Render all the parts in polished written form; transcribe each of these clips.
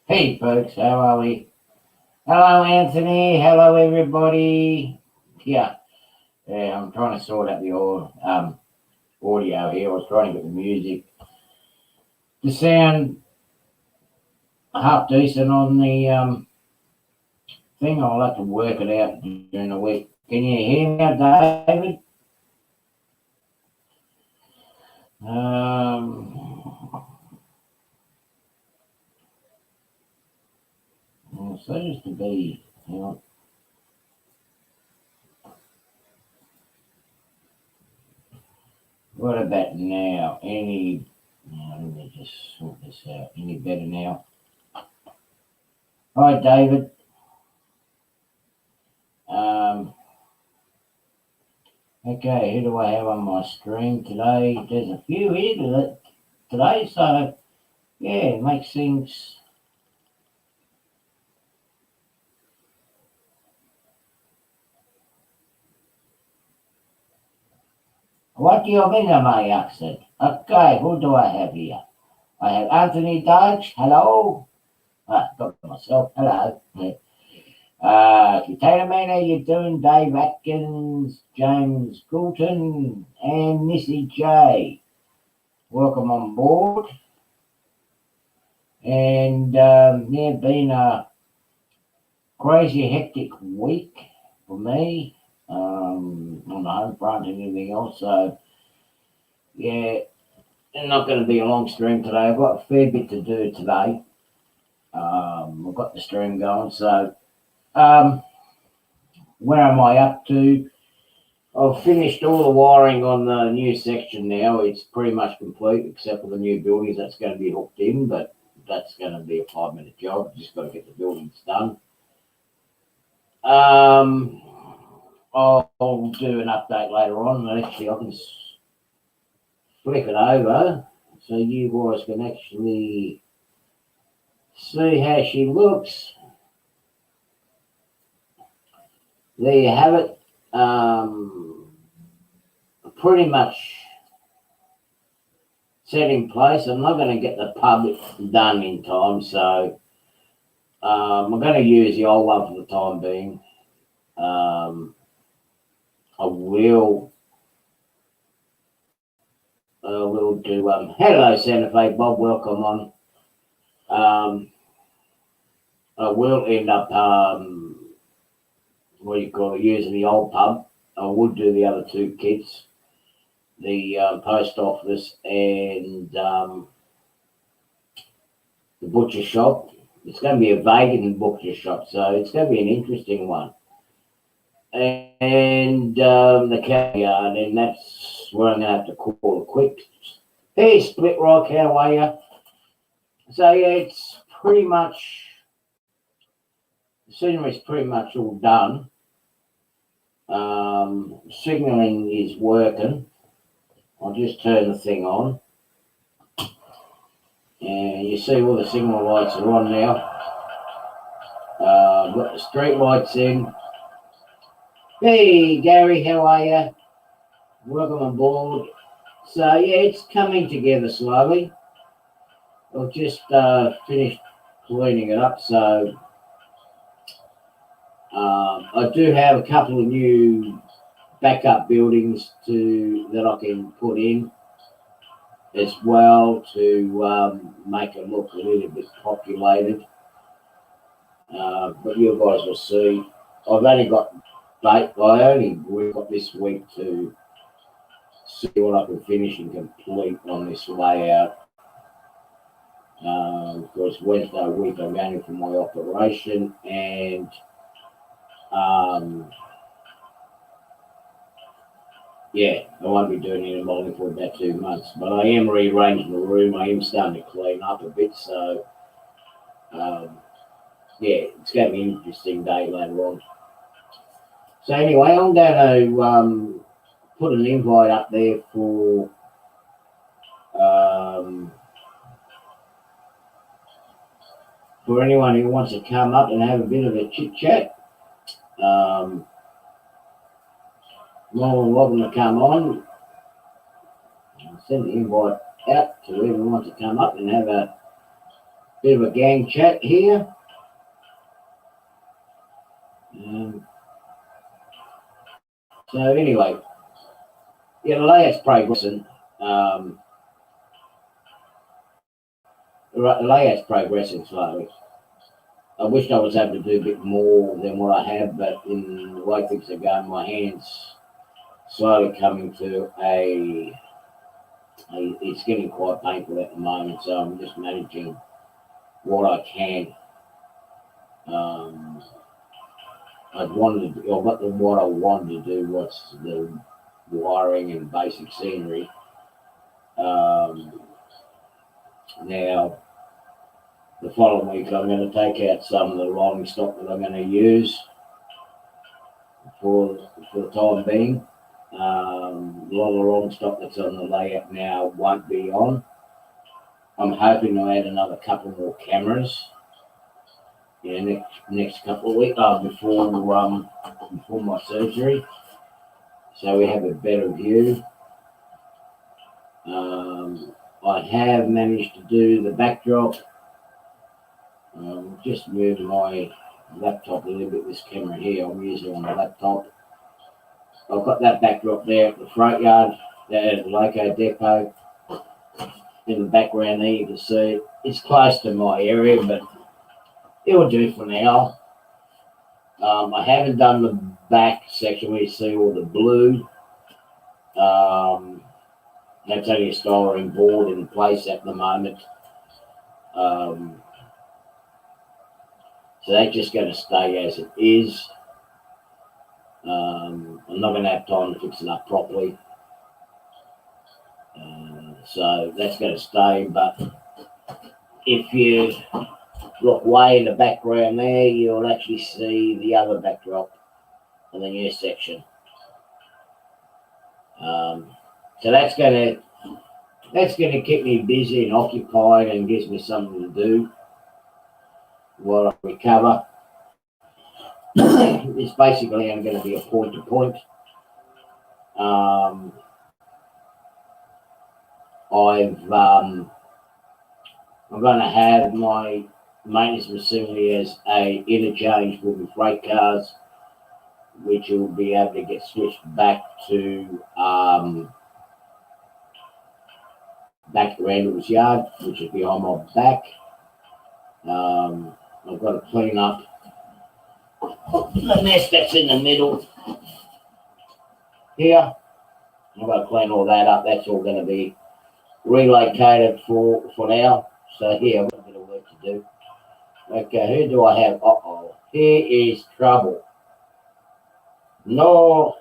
Hey folks, how are we? Hello Anthony, hello everybody. Yeah, I'm trying to sort out the audio here. I was trying to get the music to sound half decent on the thing. I'll have to work it out during the week. Can you hear me now, David? Well, it seems to be, what about now? Let me just sort this out. Any better now? Hi, David. Um, okay, who do I have on my stream today? There's a few here today, so yeah, it makes things. What do you mean, my accent? Okay, who do I have here? I have Anthony Dodge. Hello. Got myself. Hello. Potato Man, how you doing? Dave Atkins, James Goulton, and Missy J. Welcome on board. And yeah, been a crazy hectic week for me on the home front and everything else. So yeah, not going to be a long stream today. I've got a fair bit to do today. I've got the stream going. So um, where am I up to? I've finished all the wiring on the new section now. It's pretty much complete except for the new buildings that's going to be hooked in, but that's going to be a 5-minute job. Just got to get the buildings done. I'll do an update later on. Actually, I can flick it over so you guys can actually see how she looks. There you have it. Pretty much set in place. I'm not going to get the pub done in time, so I'm going to use the old one for the time being. I will do. Hello, Santa Fe Bob. Welcome on. I will end up what do you call it? Using the old pub. I would do the other two kits, the post office and the butcher shop. It's going to be a vacant butcher shop, so it's going to be an interesting one. And the cow yard, and that's where I'm going to have to call it quick. Hey, Split Rock, how are you? So yeah, it's pretty much, the scenery's pretty much all done. Signaling is working. I'll just turn the thing on. And you see all the signal lights are on now. Got the street lights in. Hey, Gary, how are you? Welcome on board. So, yeah, it's coming together slowly. I've just finished cleaning it up, so I do have a couple of new backup buildings that I can put in as well to make it look a little bit populated. But you guys will see. I've only got this week to see what I can finish and complete on this layout. Because Wednesday week I'm going for my operation, and yeah, I won't be doing any molding for about 2 months. But I am rearranging the room. I am starting to clean up a bit, so yeah, it's going to be an interesting day later on. So anyway, I'm going to put an invite up there for anyone who wants to come up and have a bit of a chit chat. More than welcome to come on. I'll send the invite out to whoever wants to come up and have a bit of a gang chat here. So anyway, yeah, the layout's progressing. The layout's progressing slowly. I wished I was able to do a bit more than what I have, but in the way things are going, my hands slowly coming to it's getting quite painful at the moment, so I'm just managing what I can. I've got what I wanted to do, what's the wiring and basic scenery. Now, the following week, I'm going to take out some of the rolling stock that I'm going to use for the time being. A lot of the rolling stock that's on the layout now won't be on. I'm hoping to add another couple more cameras in the next couple of weeks before my surgery, so we have a better view. I have managed to do the backdrop. Just move my laptop a little bit. This camera here I'm using on the laptop. I've got that backdrop there at the front yard, there at the Loco depot. In the background there you can see it's close to my area, but it'll do for now. I haven't done the back section where you see all the blue. That's only a styrene board in place at the moment. So that's just going to stay as it is. I'm not going to have time to fix it up properly. So that's going to stay, but if you look way in the background there, you'll actually see the other backdrop of the new section. So that's going to keep me busy and occupied and gives me something to do while I recover. It's basically going to be a point to point. I'm going to have my maintenance facility as a interchange for the freight cars, which will be able to get switched back to Randall's yard, which is behind my back. I've got to clean up the mess that's in the middle here. I've got to clean all that up. That's all going to be relocated for now. So here, I've got a bit of work to do. Okay, who do I have? Uh-oh, here is trouble. No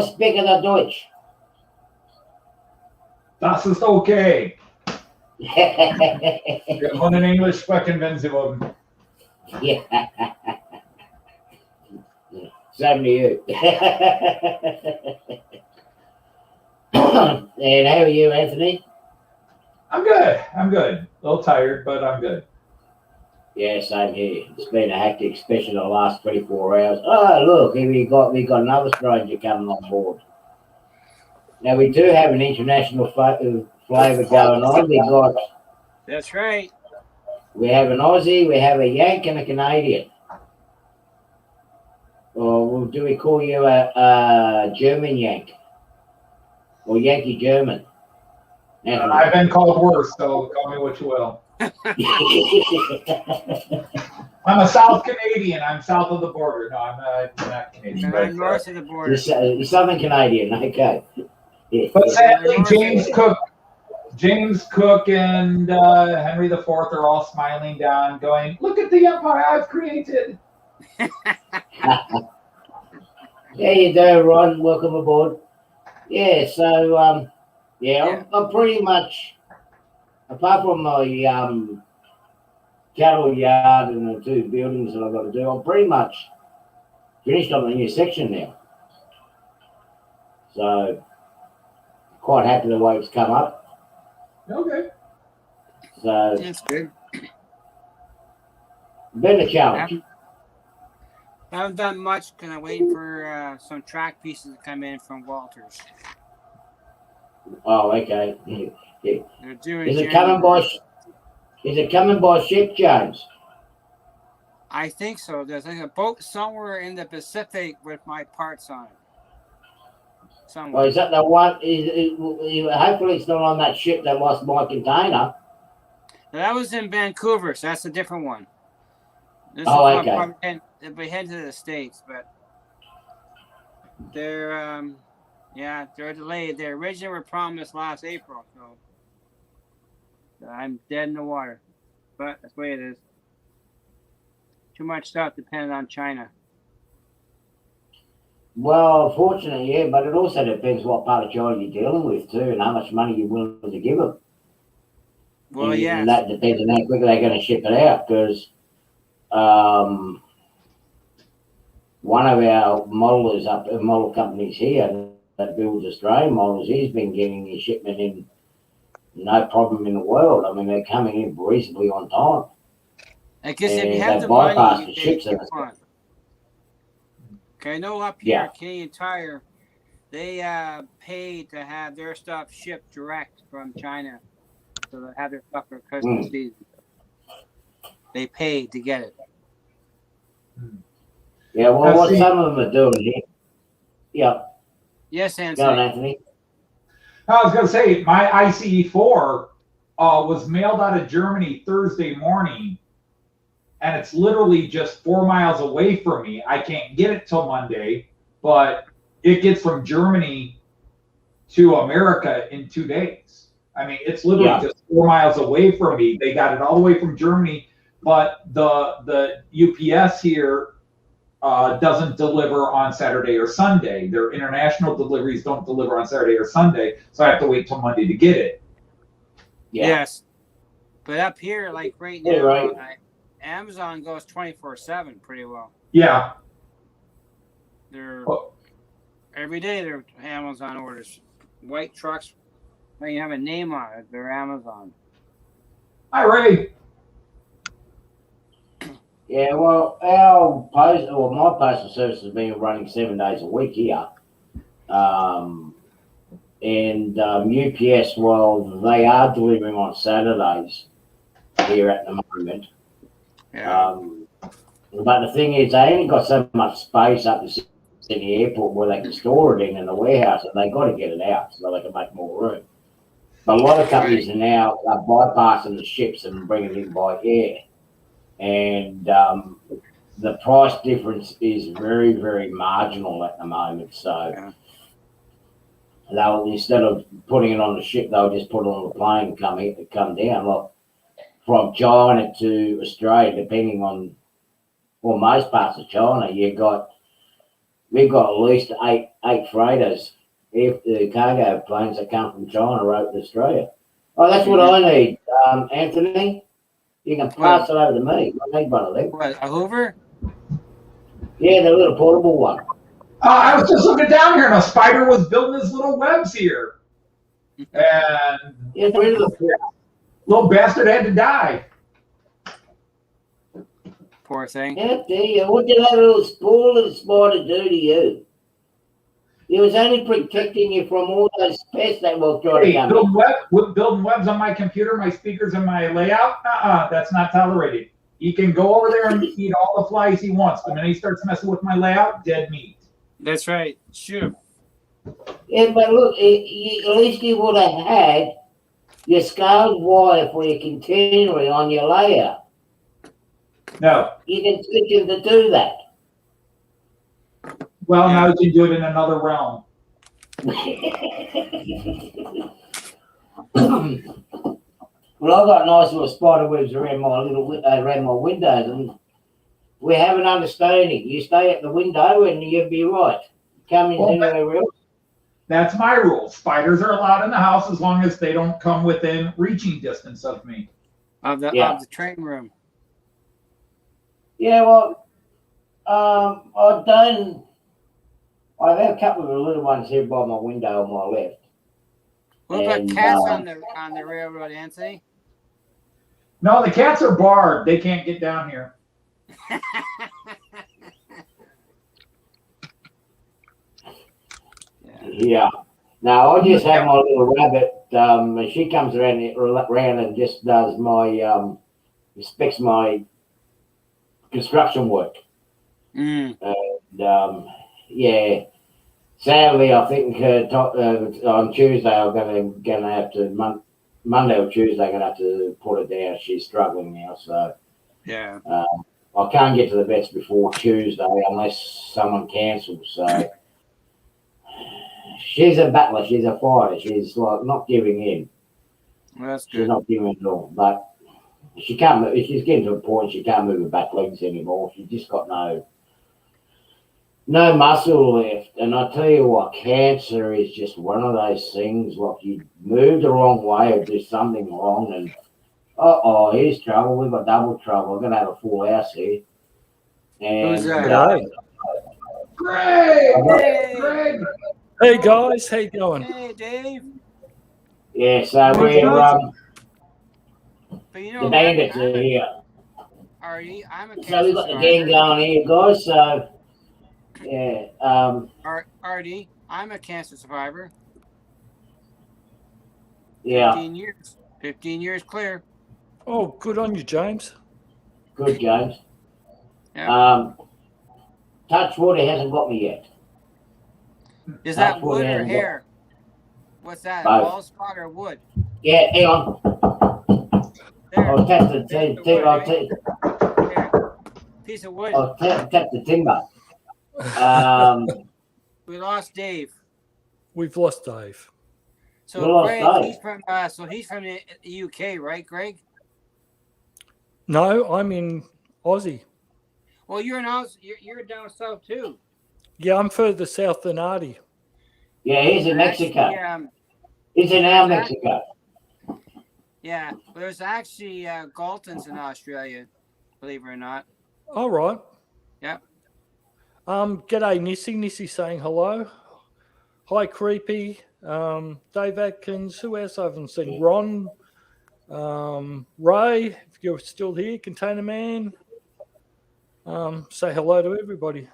speaking of Deutsch. Das ist okay. Wir können Englisch sprechen, wenn Sie wollen. Yeah. Same to you. And how are you, Anthony? I'm good. A little tired, but I'm good. Yeah, same here. It's been a hectic, especially the last 24 hours. Oh, look, here we got another stranger coming on board. Now, we do have an international flavour going on. That's right. We have an Aussie, we have a Yank, and a Canadian. Or do we call you a German Yank? Or Yankee German? I've been called worse, so call me what you will. I'm a South Canadian. I'm south of the border. No, I'm not Canadian. And I'm north of the border. You're Southern Canadian, okay. Yeah. But sadly, James Cook and Henry IV are all smiling down, going, "Look at the empire I've created." There you go, Ron. Welcome aboard. Yeah, so I'm pretty much, apart from my cattle yard and the two buildings that I've got to do, I'm pretty much finished on the new section now. So quite happy the way it's come up. Okay. So that's good. Been a challenge. I haven't done much because I'm waiting for some track pieces to come in from Walters. Oh, okay. Yeah. They're doing. Is it coming by? Is it coming by ship, James? I think so. There's like a boat somewhere in the Pacific with my parts on it. Or Somewhere. is that the one? Hopefully, it's not on that ship that lost my container. That was in Vancouver, so that's a different one. This Oh, is okay. probably we head to the States, but they're they're delayed. They originally were promised last April, so I'm dead in the water. But that's the way it is. Too much stuff depending on China. Well, fortunately, yeah, but it also depends what part of China you're dealing with too, and how much money you're willing to give them. Well, And that depends on how quickly they're going to ship it out. Because one of our model companies here that builds Australian models, he's been getting his shipment in no problem in the world. I mean, they're coming in reasonably on time. I guess if And you have they the bypass money, the you ships. keep on. Okay, I know up here, Canadian Tire, they paid to have their stuff shipped direct from China, so they have their stuff for Christmas season. They paid to get it. Yeah, well, what some of them are doing here. Yeah. Yes, Anthony. Go on, Anthony. I was going to say, my ICE4 was mailed out of Germany Thursday morning, and it's literally just 4 miles away from me. I can't get it till Monday, but it gets from Germany to America in 2 days. I mean, it's literally just 4 miles away from me. They got it all the way from Germany, but the UPS here doesn't deliver on Saturday or Sunday. Their international deliveries don't deliver on Saturday or Sunday, so I have to wait till Monday to get it. Yeah. Yes, but up here, like right now, Amazon goes 24/7 pretty well. Yeah. They're every day they're Amazon orders. White trucks, they have a name on it. They're Amazon. Hi, Ray. Yeah, well, my postal service has been running 7 days a week here. UPS, well, they are delivering on Saturdays here at the moment. Yeah. But the thing is, they only got so much space up in the airport where they can store it in the warehouse, and they got to get it out so they can make more room. But a lot of companies are now bypassing the ships and bringing it in by air. And the price difference is very, very marginal at the moment. So they'll, instead of putting it on the ship, they'll just put it on the plane and come down. Well, from China to Australia, depending on, well, most parts of China, we've got at least eight freighters, if the cargo planes that come from China right to Australia. Oh, that's what I need, Anthony. You can pass it over to me. I need one of them. What, a Hoover? Yeah, the little portable one. I was just looking down here, and a spider was building his little webs here. And little bastard had to die. Poor thing. Yeah, what did that little spider do to you? It was only protecting you from all those pests that will try to come in. Building webs on my computer, my speakers, and my layout? That's not tolerated. He can go over there and eat all the flies he wants. The minute he starts messing with my layout, dead meat. That's right. Shoot him. Yeah, but look, at least you would have had your scaled wire for your catenary on your layout. No. You can teach him to do that. Well, now you can do it in another realm. Well, I've got nice little spider webs around my windows, and we have an understanding. You stay at the window, and you'll be right. Come in anywhere else. That's my rule. Spiders are allowed in the house as long as they don't come within reaching distance of me. Of the train room. Yeah, well, I have a couple of the little ones here by my window on my left. What about cats on the railroad, Anthony? No, the cats are barred. They can't get down here. Yeah. Now I just have my little rabbit she comes around and just does my inspects my construction work. Mm. And yeah, sadly, I think on Tuesday I'm gonna have to Monday or Tuesday I'm gonna have to put her down. She's struggling now, so Yeah. I can't get to the vets before Tuesday unless someone cancels. So she's a battler. She's a fighter. She's like not giving in. Well, that's She's good. not giving in at all. But she can't. She's getting to a point she can't move her back legs anymore. She's just got no muscle left. And I tell you what, cancer is just one of those things. Like you move the wrong way or do something wrong, and here's trouble. We've got double trouble. We're gonna have a full house here. And Who's that? Greg! Hey. Greg! Hey guys, how you going? Hey, Dave. yeah, so But you know, the bandits are here. Artie, I'm a So cancer we've got the survivor. gang going here, guys. So yeah, Artie, I'm a cancer survivor. yeah, 15 years. 15 years clear. Oh, good on you, James. good, James. Yeah. Touch wood, it hasn't got me yet. Is that Touch wood, wood it or hasn't got- hair? What's that? Both. Bald spot or wood? Yeah, hang on. There. I'll tap the There. Piece of wood. I'll tap the timber. We lost Dave. We've lost Dave. So We lost Greg, Dave. he's from the UK, right, Greg? No, I'm in Aussie. Well, you're down south too. Yeah, I'm further south than Artie. Yeah, he's in Mexico. Actually, He's in our Mexico. yeah, but there's actually Galtons in Australia, believe it or not. All right. Yeah. G'day, Nissy. Nissy saying hello. Hi, Creepy. Dave Atkins. Who else I haven't seen? Ron. Ray, if you're still here. Container Man. Say hello to everybody.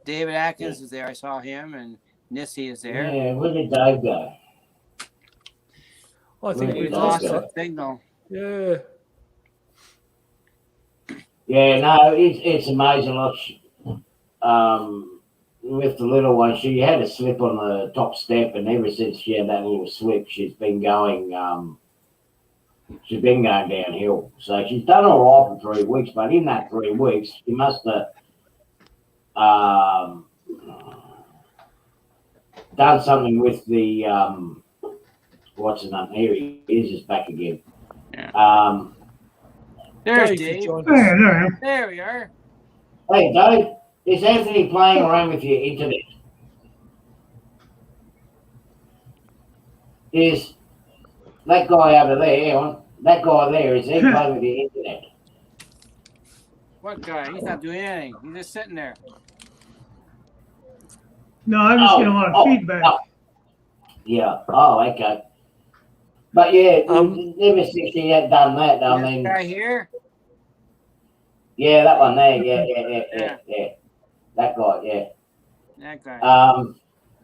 David Atkins is there. I saw him, and Nissy is there. Yeah, where did Dave go? I think We We we lost lost the it. signal. Yeah. Yeah, no, it's amazing. Like, with the little one, she had a slip on the top step, and ever since she had that little slip, she's been going downhill. So she's done all right for 3 weeks, but in that 3 weeks, she must have done something with the what's his name? Here he is, just back again. Yeah. There's Dave, Dave. you joined us. There we are. Hey, Dave, is Anthony playing around with your internet? Is that guy over there, hang on, that guy there, is he playing with your internet? What guy? He's not doing anything. He's just sitting there. No, I'm just getting a lot of feedback. Yeah, okay. But yeah, ever since she had done that, I This mean, guy here. yeah, that one there, yeah. That guy, yeah. That guy.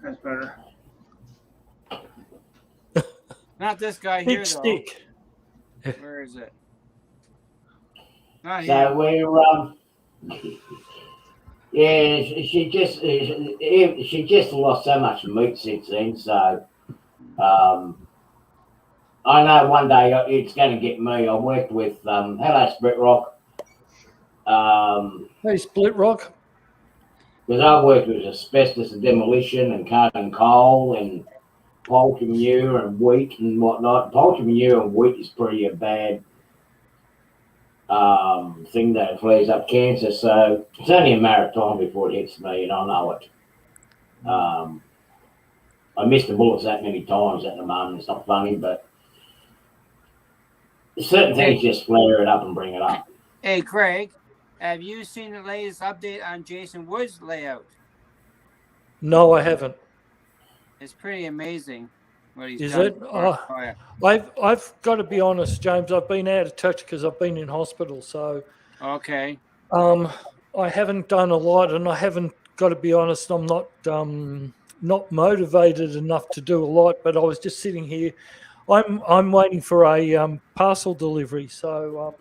That's better. Not this guy here Big though. stick. Where is it? Not So here. we're yeah, she just lost so much meat since then. So I know one day it's going to get me. I worked with hello Split Rock, Hey, Split Rock. because I worked with asbestos and demolition and carbon coal and poultry manure and wheat and whatnot. Poultry manure and wheat is pretty a bad thing that flares up cancer. So it's only a matter of time before it hits me, and I know it. I missed the bullets that many times at the moment. It's not funny, but certain things just flare it up and bring it up. Hey, Craig, have you seen the latest update on Jason Wood's layout? No, I haven't. It's pretty amazing what he's Is done. it? Oh, yeah. I've got to be honest, James. I've been out of touch because I've been in hospital. So Okay. I haven't done a lot, and I haven't got to be honest. I'm not motivated enough to do a lot. But I was just sitting here. I'm waiting for a parcel delivery. So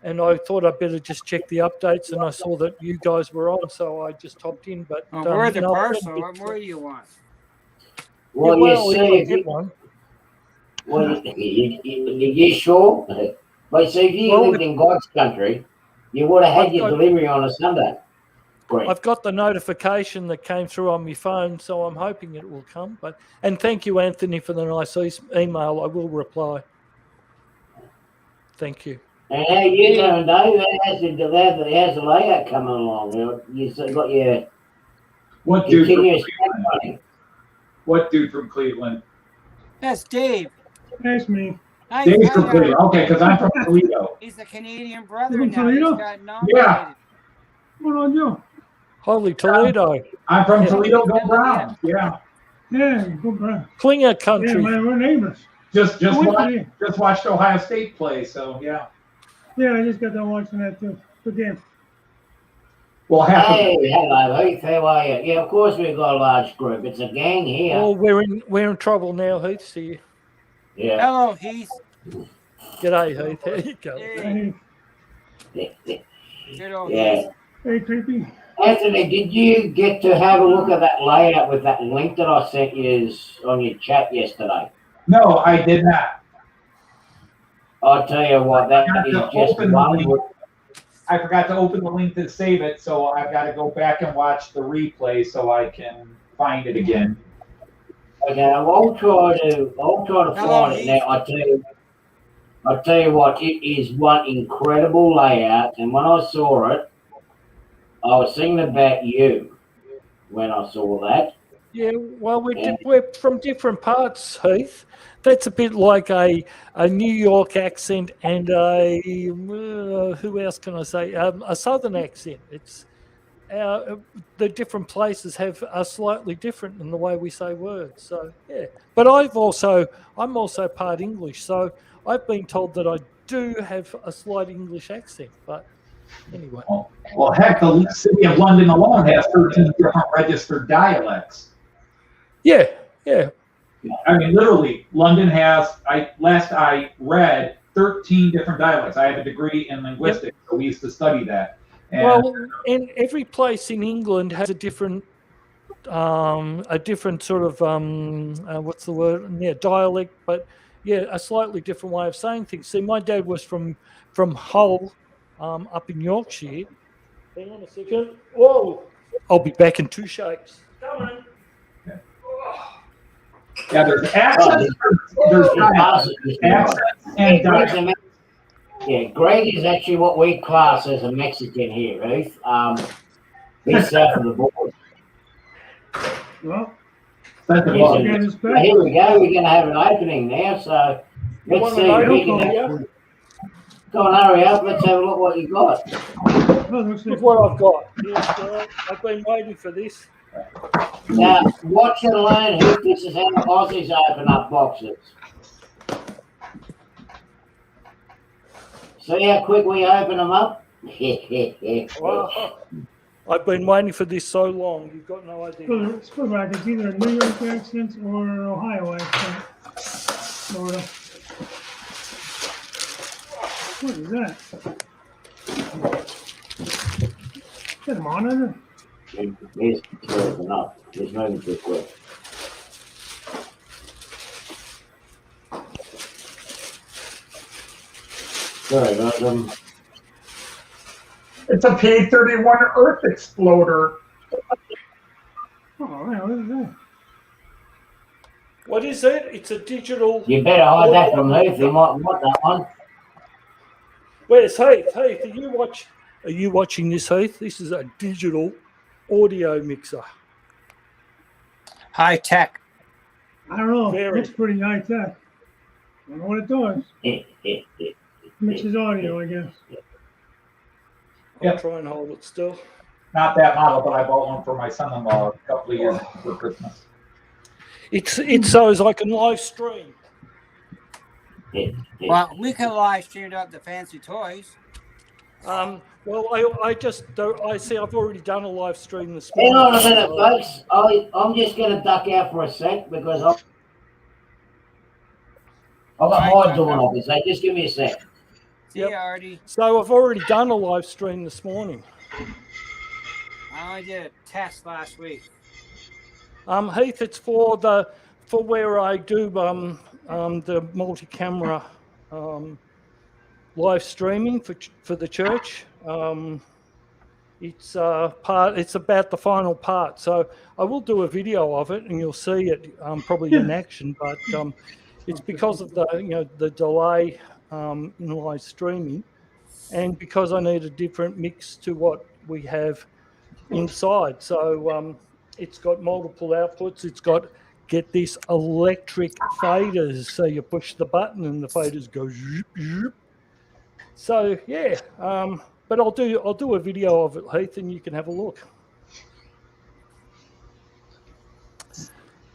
and I thought I'd better just check the updates, and I saw that you guys were on, so I just hopped in. But Where's the no, parcel? What more do you want? Well, well, you if I see, get one. well, you sure? But see, if you Well, lived in God's country, you would have had I've your got- delivery on a Sunday. Great. I've got the notification that came through on my phone, so I'm hoping it will come. And thank you, Anthony, for the nice email. I will reply. Thank you. And how you doing, Dave? How's the layout coming along? You got your What dude from continuous Cleveland? running. What dude from Cleveland? That's Dave. That's me. Dave's from Cleveland. Okay, because I'm from Toledo. He's a Canadian brother From now. Toledo? He's got nominated. What do I do? Holy Toledo. I'm from Yeah. Toledo. Go Browns. Yeah. Yeah, go Browns. Klinger Yeah, country. we're neighbors. Just Went today. watched Ohio State play. So yeah. Yeah, I just got done watching that too. Good game. Well, half of Hey, hello, Heath. How are you? Yeah, of course we've got a large group. It's a gang here. Oh, we're in trouble now, Heath. See you. Yeah. Hello, Heath. G'day, Heath. There you go. Hey, good old Heath. Yeah. Hey, creepy. Anthony, did you get to have a look at that layout with that link that I sent you on your chat yesterday? No, I did not. I'll tell you what, that I is forgot to just open the one. link. I forgot to open the link to save it, so I've got to go back and watch the replay so I can find it again. Okay, I'll try to find it now. I tell you what, it is one incredible layout, and when I saw it, I was thinking about you when I saw that. Yeah, well, we're from different parts, Heath. That's a bit like a New York accent and who else can I say? A Southern accent. It's the different places are slightly different in the way we say words. So yeah, but I'm also part English, so I've been told that I do have a slight English accent. But anyway. Well, heck, the city of London alone has 13 different registered dialects. Yeah, yeah. I mean, literally, London has, last I read, 13 different dialects. I have a degree in linguistics, so we used to study that. And Well, and every place in England has a different sort of what's the word? Yeah, dialect, but yeah, a slightly different way of saying things. See, my dad was from Hull, up in Yorkshire. Hang on a second. Whoa! I'll be back in two shakes. Come on. yeah, there's accents, there's dialects, accents and dialects. Yeah, Greg is actually what we class as a Mexican here, Heath. He's south of the border. Well, That's Yes, about it it. is. Here we go. We're going to have an opening now, so let's see if we can actually. Go on, hurry up. Let's have a look what you got. oh, looks Look like what I've got. Yes, I've been waiting for this. Now, watch and learn, Heath. This is how Aussies open up boxes. See how quick we open them up? Wow. I've been waiting for this so long. You've got no idea. it's good, right? It's either a New York accent or an Ohio accent. Florida. What is that? Is that a monitor? Here's close enough. It's moving too quick. Sorry, guys. It's a P-31 Earth exploder. Oh, yeah, what is that? What is it? It's a digital. You better hide that from Heath. He might want that one. Where's Heath? Heath, are you watching this, Heath? This is a digital audio mixer. High tech. I don't know. Very. It looks pretty high tech. I don't know what it does. Mixes audio, I guess. I'll Yep. try and hold it still. Not that model, but I bought one for my son-in-law a couple of years for Christmas. It's so as I can live stream. Well, we can live stream up the fancy toys. Well, I see. I've already done a live stream this Hang morning. on a minute, folks. I'm just going to duck out for a sec because I've got Hi, mine doing Tucker. up, so just give me a sec. See Yep. you, Artie. So I've already done a live stream this morning. I only did a test last week. Heath, it's for where I do the multi-camera live streaming for the church. It's about the final part, so I will do a video of it, and you'll see it probably in action. But it's because of the delay in live streaming, and because I need a different mix to what we have inside. So it's got multiple outputs. It's got, get this, electric faders. So you push the button and the faders go zoop, zoop. So yeah, but I'll do a video of it, Heath, and you can have a look.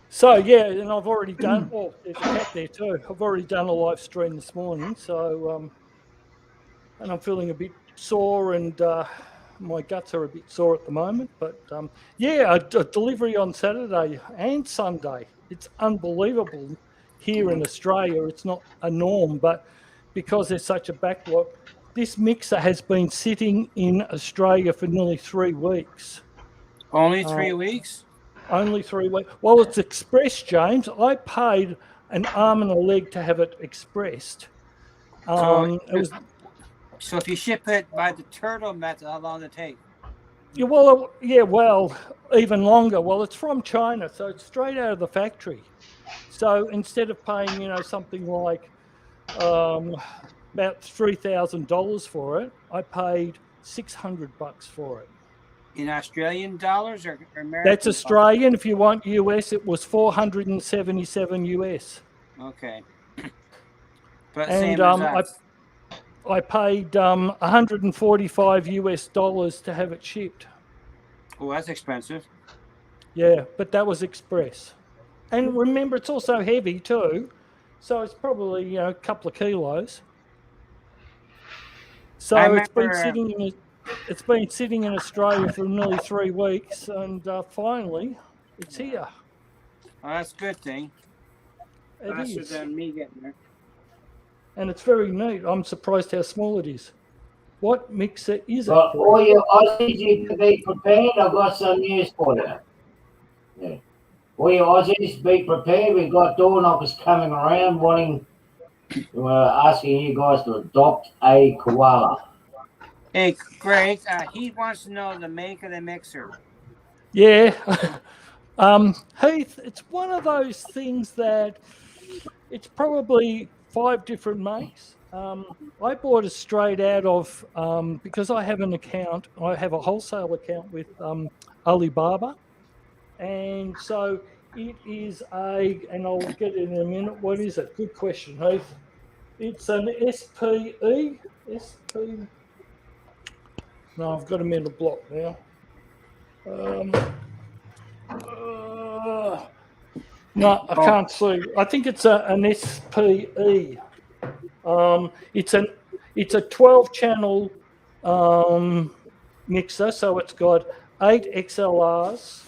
So yeah, and I've already done. Oh, there's a cat there too. I've already done a live stream this morning. So and I'm feeling a bit sore, and my guts are a bit sore at the moment. But yeah, a delivery on Saturday and Sunday. It's unbelievable here in Australia. It's not a norm, but because there's such a backlog, this mixer has been sitting in Australia for nearly 3 weeks. Only 3 weeks? Only 3 weeks. Well, it's express, James. I paid an arm and a leg to have it expressed. So it was. So if you ship it by the turtle method, how long does it take? Yeah, well, even longer. Well, it's from China, so it's straight out of the factory. So instead of paying, something like about $3,000 for it, I paid $600 for it. In Australian dollars or American? That's Australian. If you want US, it was $477 US. Okay. But and same as us. I paid $145 US to have it shipped. Oh, that's expensive. Yeah, but that was express. And remember, it's also heavy too, so it's probably a couple of kilos. So it's been sitting in Australia for nearly 3 weeks, and finally, it's here. Oh, that's a good thing. Faster than me getting there. And it's very neat. I'm surprised how small it is. What mixer is it? Well, all you Aussies, you can be prepared. I've got some news for you. Yeah. All you Aussies, be prepared. We've got door knockers coming around wanting, asking you guys to adopt a koala. Hey, Greg, he wants to know the make of the mixer. Yeah. Heath, it's one of those things that it's probably 5 different makes. I bought it straight out of, because I have I have a wholesale account with Alibaba. And so it is and I'll get it in a minute. What is it? Good question, Heath. It's an SPE. No, I've got a mental block now. No, I can't see. I think it's an SPE. It's a 12-channel mixer, so it's got 8 XLRs,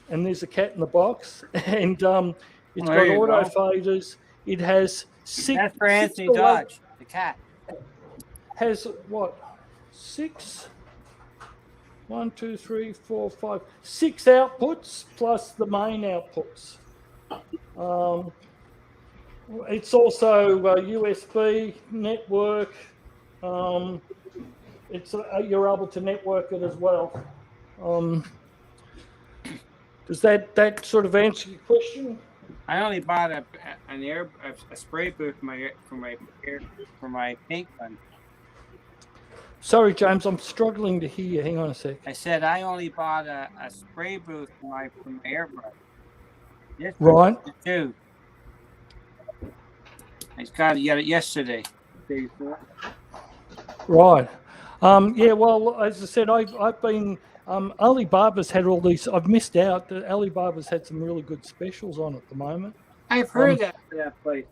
and there's a cat in the box, and it's got auto faders. It has 6. That's for Anthony Dodge, the cat. Has what? 6? 1, 2, 3, 4, 5, 6 outputs plus the main outputs. It's also USB network. You're able to network it as well. Does that sort of answer your question? I only bought a spray booth for my paint gun. Sorry, James, I'm struggling to hear you. Hang on a sec. I said I only bought a spray booth for my airbrush. This right. Too. I got it yesterday. Right. Yeah. Well, as I said, I've been. Alibaba's had all these. I've missed out. Alibaba's had some really good specials on at the moment. I've heard that place.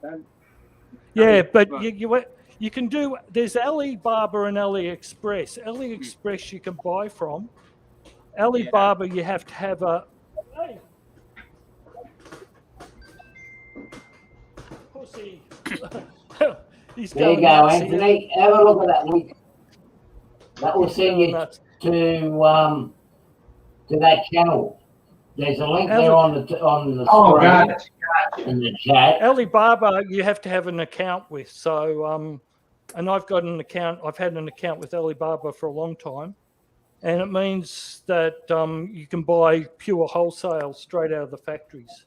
Yeah, but you can do. There's Alibaba and AliExpress. AliExpress you can buy from. Alibaba you have to have a. Hey. Pussy. He's There you going go, nuts here. Anthony. Have a look at that link. That will He's send going you nuts. to that channel. There's a link there on the Oh, screen got it. in the chat. Alibaba, you have to have an account with. So, and I've got an account. I've had an account with Alibaba for a long time, and it means that you can buy pure wholesale straight out of the factories.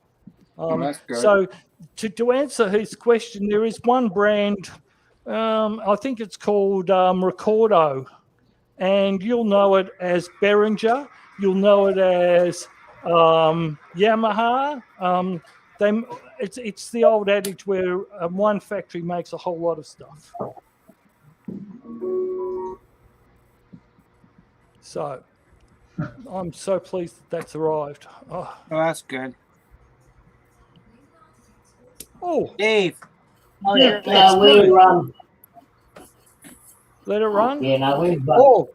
That's good. So, to answer his question, there is one brand. I think it's called Recordo, and you'll know it as Behringer. You'll know it as Yamaha. It's the old adage where one factory makes a whole lot of stuff. So I'm so pleased that that's arrived. Oh, that's good. Oh, Dave. Oh, Yeah. you're We're let it run. yeah, no, we've Oh,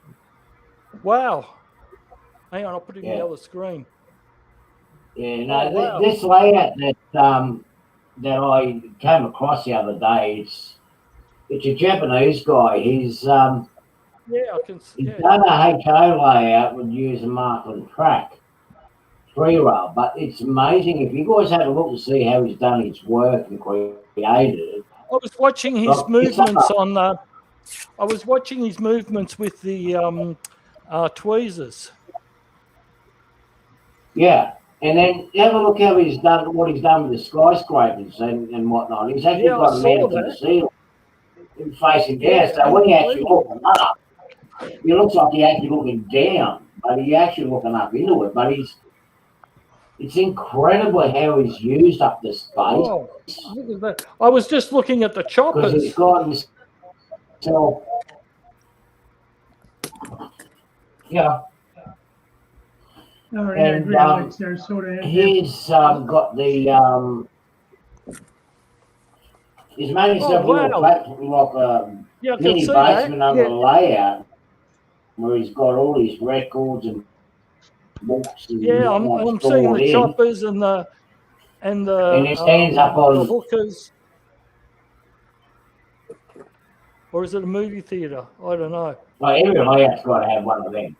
wow. Hang on, I'll put it in the Yeah. other screen. yeah, no, Oh, wow. this layout that I came across the other day, it's a Japanese guy. He's Yeah, I can see. he's Yeah. done a HO layout with use a Markland track 3-rail, but it's amazing if you guys have a look to see how he's done his work and created it. I was watching his Well, movements on the. I was watching his movements with the tweezers. Yeah, and then have a look how he's done what he's done with the skyscrapers and whatnot. He's actually Yeah, I got them saw out to the that. ceiling and facing down. Yeah, So when he actually unbelievable. looking up, it looks like he's actually looking down, but he's actually looking up into it. But it's incredible how he's used up the space Oh, look at that. I was just looking at the because he's choppers. got himself. Yeah, I already had And, agree, Alex. They're sort of. he's got the he's made himself a little wow. platform like a Yeah, I can mini see that. basement under the Yeah. layout where he's got all his records and books and Yeah, I'm whatnot seeing stored the in. choppers and the And it stands up the on hookers. Or is it a movie theater? I don't know. like every layout's got to have one of them.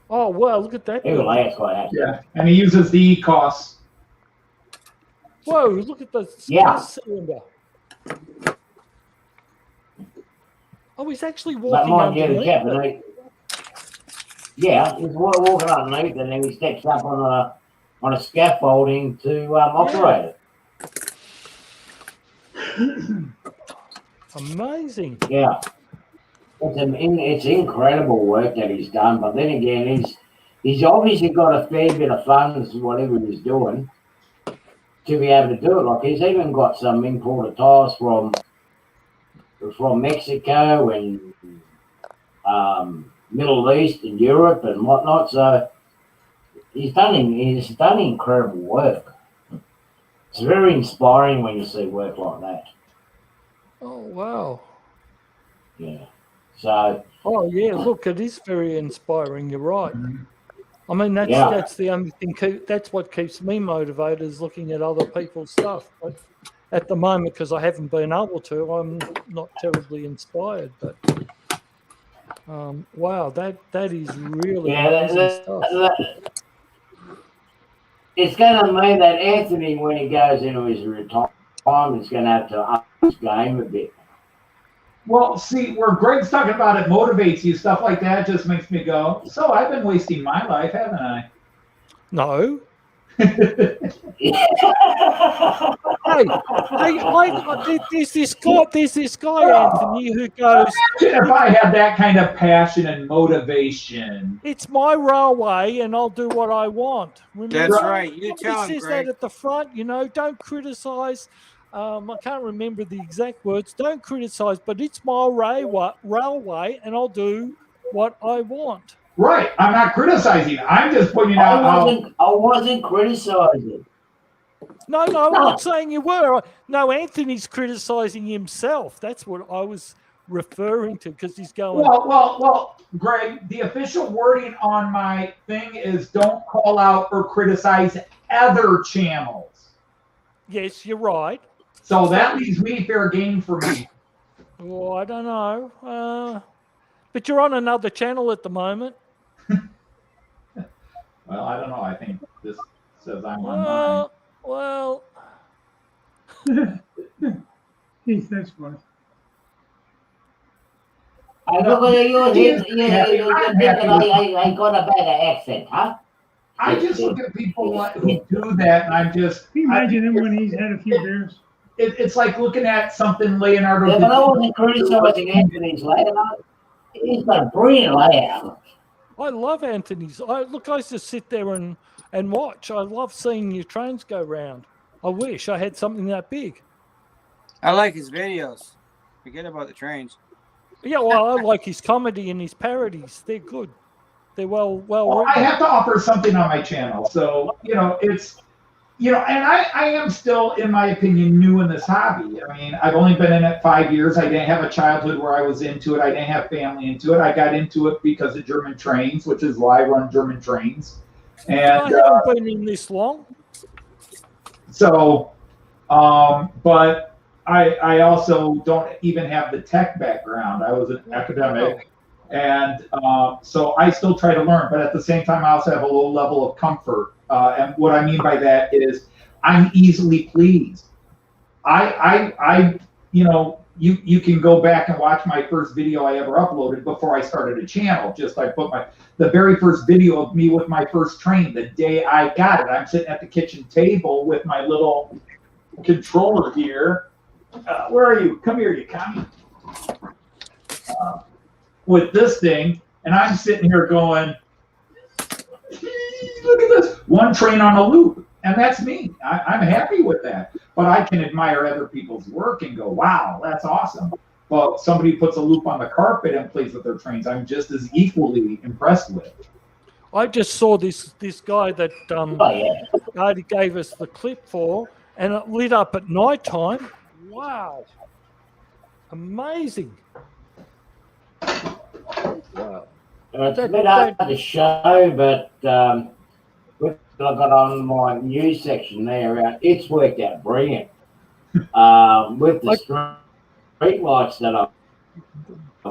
Oh wow, look at that. Every building. layout's got to have. Yeah, and he uses the coarse. Whoa, look at the Yeah. gas cylinder. Oh, he's actually But walking mind you, the underneath it. Japanese, yeah, he's walking underneath it, and then he steps up on a scaffolding to operate it. Amazing. Yeah, it's incredible work that he's done. But then again, he's obviously got a fair bit of funds, whatever he's doing, to be able to do it. Like he's even got some imported tiles from Mexico and Middle East and Europe and whatnot. So he's done incredible work. It's very inspiring when you see work like that. Oh wow. Yeah. So Oh yeah, look, it is very inspiring. You're right. I mean, that's the only thing. That's what keeps me motivated is looking at other people's stuff. But at the moment, because I haven't been able to, I'm not terribly inspired. But wow, that is really amazing stuff. It's going to mean that Anthony, when he goes into his retirement, is going to have to up his game a bit. Well, see, where Greg's talking about it motivates you, stuff like that just makes me go, so I've been wasting my life, haven't I? No. Yeah. There's this guy, Anthony, who goes, Imagine if I had that kind of passion and motivation. it's my railway and I'll do what I want. Remember? That's right. You tell He him, says Greg. that at the front, don't criticize. I can't remember the exact words. Don't criticize, but it's my railway and I'll do what I want. Right. I'm not criticizing. I'm just pointing out I wasn't criticizing. No, I'm not saying you were. No, Anthony's criticizing himself. That's what I was referring to because he's going. Well, Greg, the official wording on my thing is don't call out or criticize other channels. Yes, you're right. So that leaves me fair game for me. Well, I don't know. But you're on another channel at the moment. Well, I don't know. I think this says I'm on mine. Well. Heath, that's funny. I look at you, I'm happy with I got a better accent, huh? I just look at people who do that, and I'm just. Can you imagine him when he's had a few beers? It's like looking at something Leonardo. Yeah, but I wasn't criticising Anthony's layout. He's got a brilliant layout. I love Anthony's. I used to sit there and watch. I love seeing your trains go round. I wish I had something that big. I like his videos. Forget about the trains. Yeah, well, I like his comedy and his parodies. They're good. They're well Well, I have to offer something on my channel. So, it's, and I am still, in my opinion, new in this hobby. I mean, I've only been in it 5 years. I didn't have a childhood where I was into it. I didn't have family into it. I got into it because of German trains, which is why I run German trains. And I haven't been in this long. So, but I also don't even have the tech background. I was an academic. And so I still try to learn, but at the same time, I also have a low level of comfort. And what I mean by that is I'm easily pleased. You can go back and watch my first video I ever uploaded before I started a channel. I put the very first video of me with my first train, the day I got it. I'm sitting at the kitchen table with my little controller here. Where are you? Come here, you commie. With this thing, and I'm sitting here going, look at this, one train on a loop, and that's me. I'm happy with that, but I can admire other people's work and go, wow, that's awesome. But somebody puts a loop on the carpet and plays with their trains, I'm just as equally impressed with. I just saw this guy that Artie gave us the clip for, and it lit up at night time. Wow, amazing. Wow. It's a bit hard to show, but what I got on my news section there, it's worked out brilliant. With the street lights that I've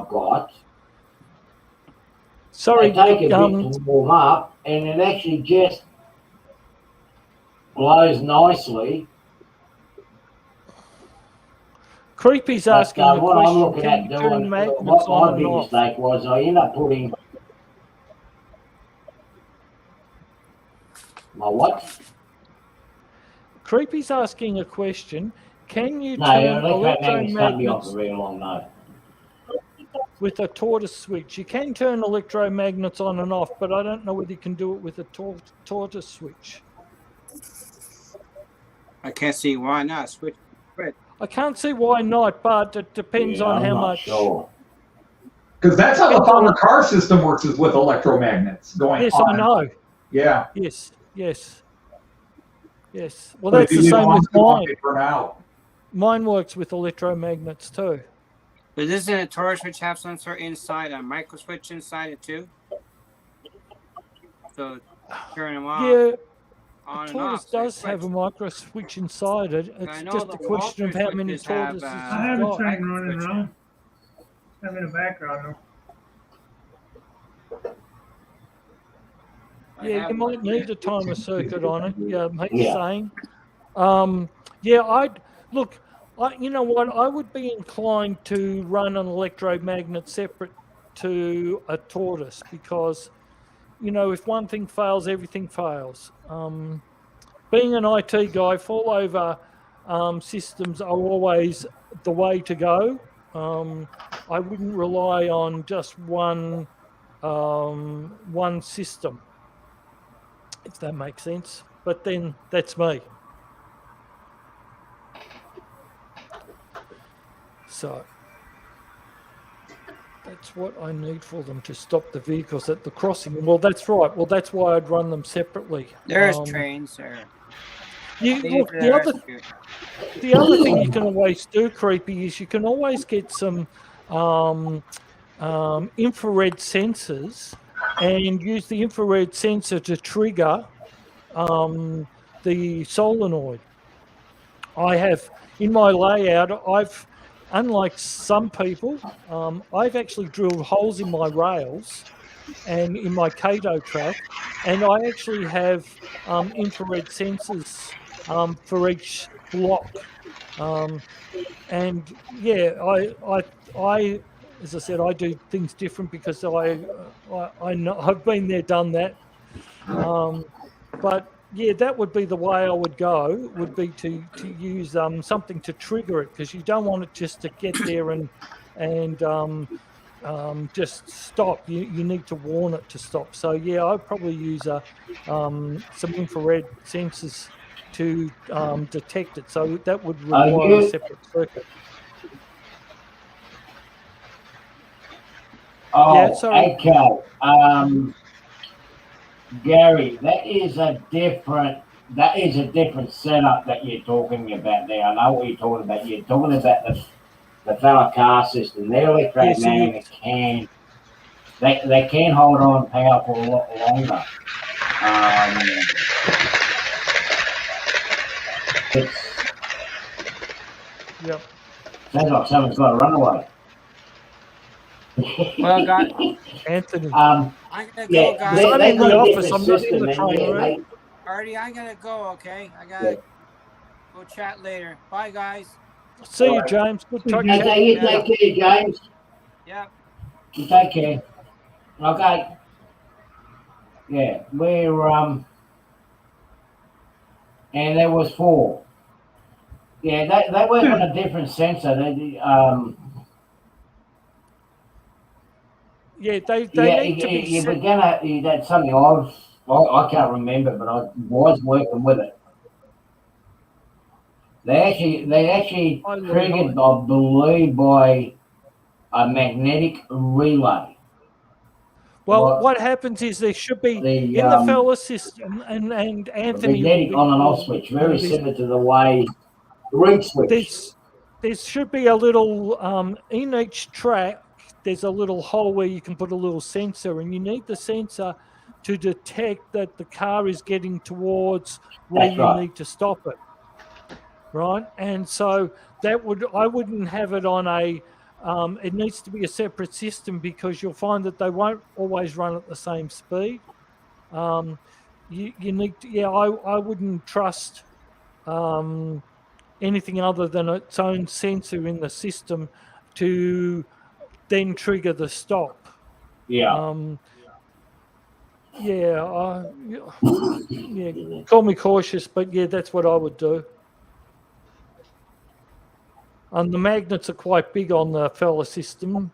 got. Sorry, they take a bit to warm up, and it actually just glows nicely. Creepy's asking a what question. I'm looking at doing, what my big mistake was, I ended up putting my what? Creepy's asking a question. Can you No, turn electromagnets can't be off electromagnets for very long, no. with a tortoise switch? You can turn electromagnets on and off, but I don't know whether you can do it with a tortoise switch. I can't see why not. Switch. I can't see why not, but it depends on how much. Because that's how the power car system works, is with electromagnets going on. Yes, I know. Yeah. Yes. Well, that's the same with mine. Mine works with electromagnets too. But doesn't a torus switch have some sort inside, a micro switch inside it too? So turn them off. Yeah. On The tortoise does have a micro switch inside it. It's just a question of how many tortoises I have a train running around. I'm in the background though. Yeah, you might need a timer circuit on it. Yeah, he's saying. You know what? I would be inclined to run an electromagnet separate to a tortoise because, if one thing fails, everything fails. Being an IT guy, fallover systems are always the way to go. I wouldn't rely on just one system, if that makes sense. But then that's me. So that's what I need for them to stop the vehicles at the crossing. Well, that's right. Well, that's why I'd run them separately. There's trains there. The other thing you can always do, Creepy, is you can always get some infrared sensors and use the infrared sensor to trigger the solenoid. I have in my layout. Unlike some people, I've actually drilled holes in my rails and in my Cato track, and I actually have infrared sensors for each block. And yeah, I, as I said, I do things different because I know I've been there, done that. But yeah, that would be the way I would go. Would be to use something to trigger it, because you don't want it just to get there and just stop. You need to warn it to stop. So yeah, I'd probably use some infrared sensors to detect it. So that would Are require a you? separate circuit. Yeah, Oh, sorry. okay. Gary, that is a different setup that you're talking about there. I know what you're talking about. You're talking about the fellow car system. Their Yes, it electromagnetic is. they can hold on power for a lot longer. It's Yep. sounds like someone's got a runaway. Well, God, Anthony. I'm gonna go, Yeah, guys. I'm they in the got a office. different I'm not in system, the and train yeah, room. Artie, I gotta go. Okay, I yeah. gotta go chat later. Bye, guys. See you, All right. James. Good talk Yeah. chatting Okay, you with you. take care, James. Yeah. You take care. Okay. Yeah, we're and there was 4. Yeah, they work on a different sensor. Yeah, they Yeah, need to be you set. were gonna. That's something I can't remember, but I was working with it. They actually I learn. triggered, I believe, by a magnetic relay. Well, What what happens is there should be the in the fella system, and Anthony will magnetic be on and off will switch, know very this. similar to the way the reed switch. There should be a little in each track. There's a little hole where you can put a little sensor, and you need the sensor to detect that the car is getting towards where That's you right. need to stop it, right? And so I wouldn't have it on a. It needs to be a separate system, because you'll find that they won't always run at the same speed. You need to, yeah, I wouldn't trust anything other than its own sensor in the system to then trigger the stop. Yeah. Yeah, yeah, call me cautious, but yeah, that's what I would do. And the magnets are quite big on the fella system.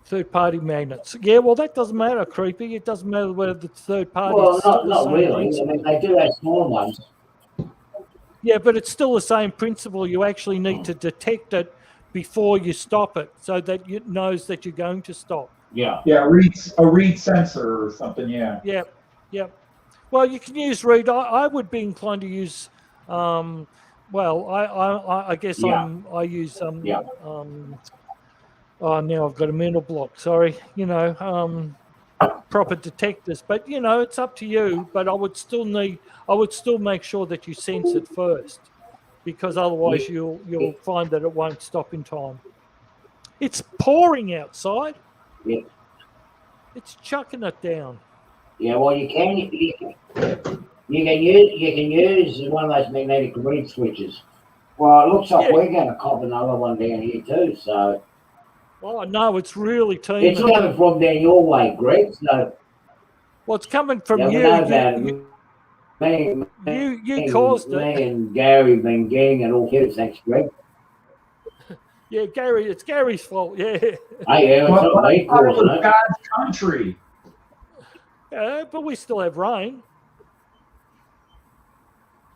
Third-party magnets. Yeah, well, that doesn't matter, creepy. It doesn't matter whether it's third party. Well, It's still the not same really. I mean, principle. they do have small ones. Yeah, but it's still the same principle. You actually need to detect it before you stop it, so that it knows that you're going to stop. Yeah. Yeah, a reed sensor or something. Yeah. Yep, yep. Well, you can use read. I would be inclined to use. Well, I guess Yeah. I use Yeah. Oh, now I've got a mental block. Sorry, proper detectors. But it's up to you. But I would still make sure that you sense it first, because otherwise you'll find that it won't stop in time. It's pouring outside. Yeah. It's chucking it down. Yeah. Well, you can use one of those magnetic reed switches. Well, it looks like Yeah. we're going to cop another one down here too. So Oh no, it's really teeming. it's coming from down your way, Greg. So Well, it's coming from we you. know about it. You caused it. Me and Gary been getting it all here. Thanks, Greg. Yeah, Gary. It's Gary's fault. Yeah. Hey, yeah, it's Well, not I me thought it causing was it. God's country. But we still have rain.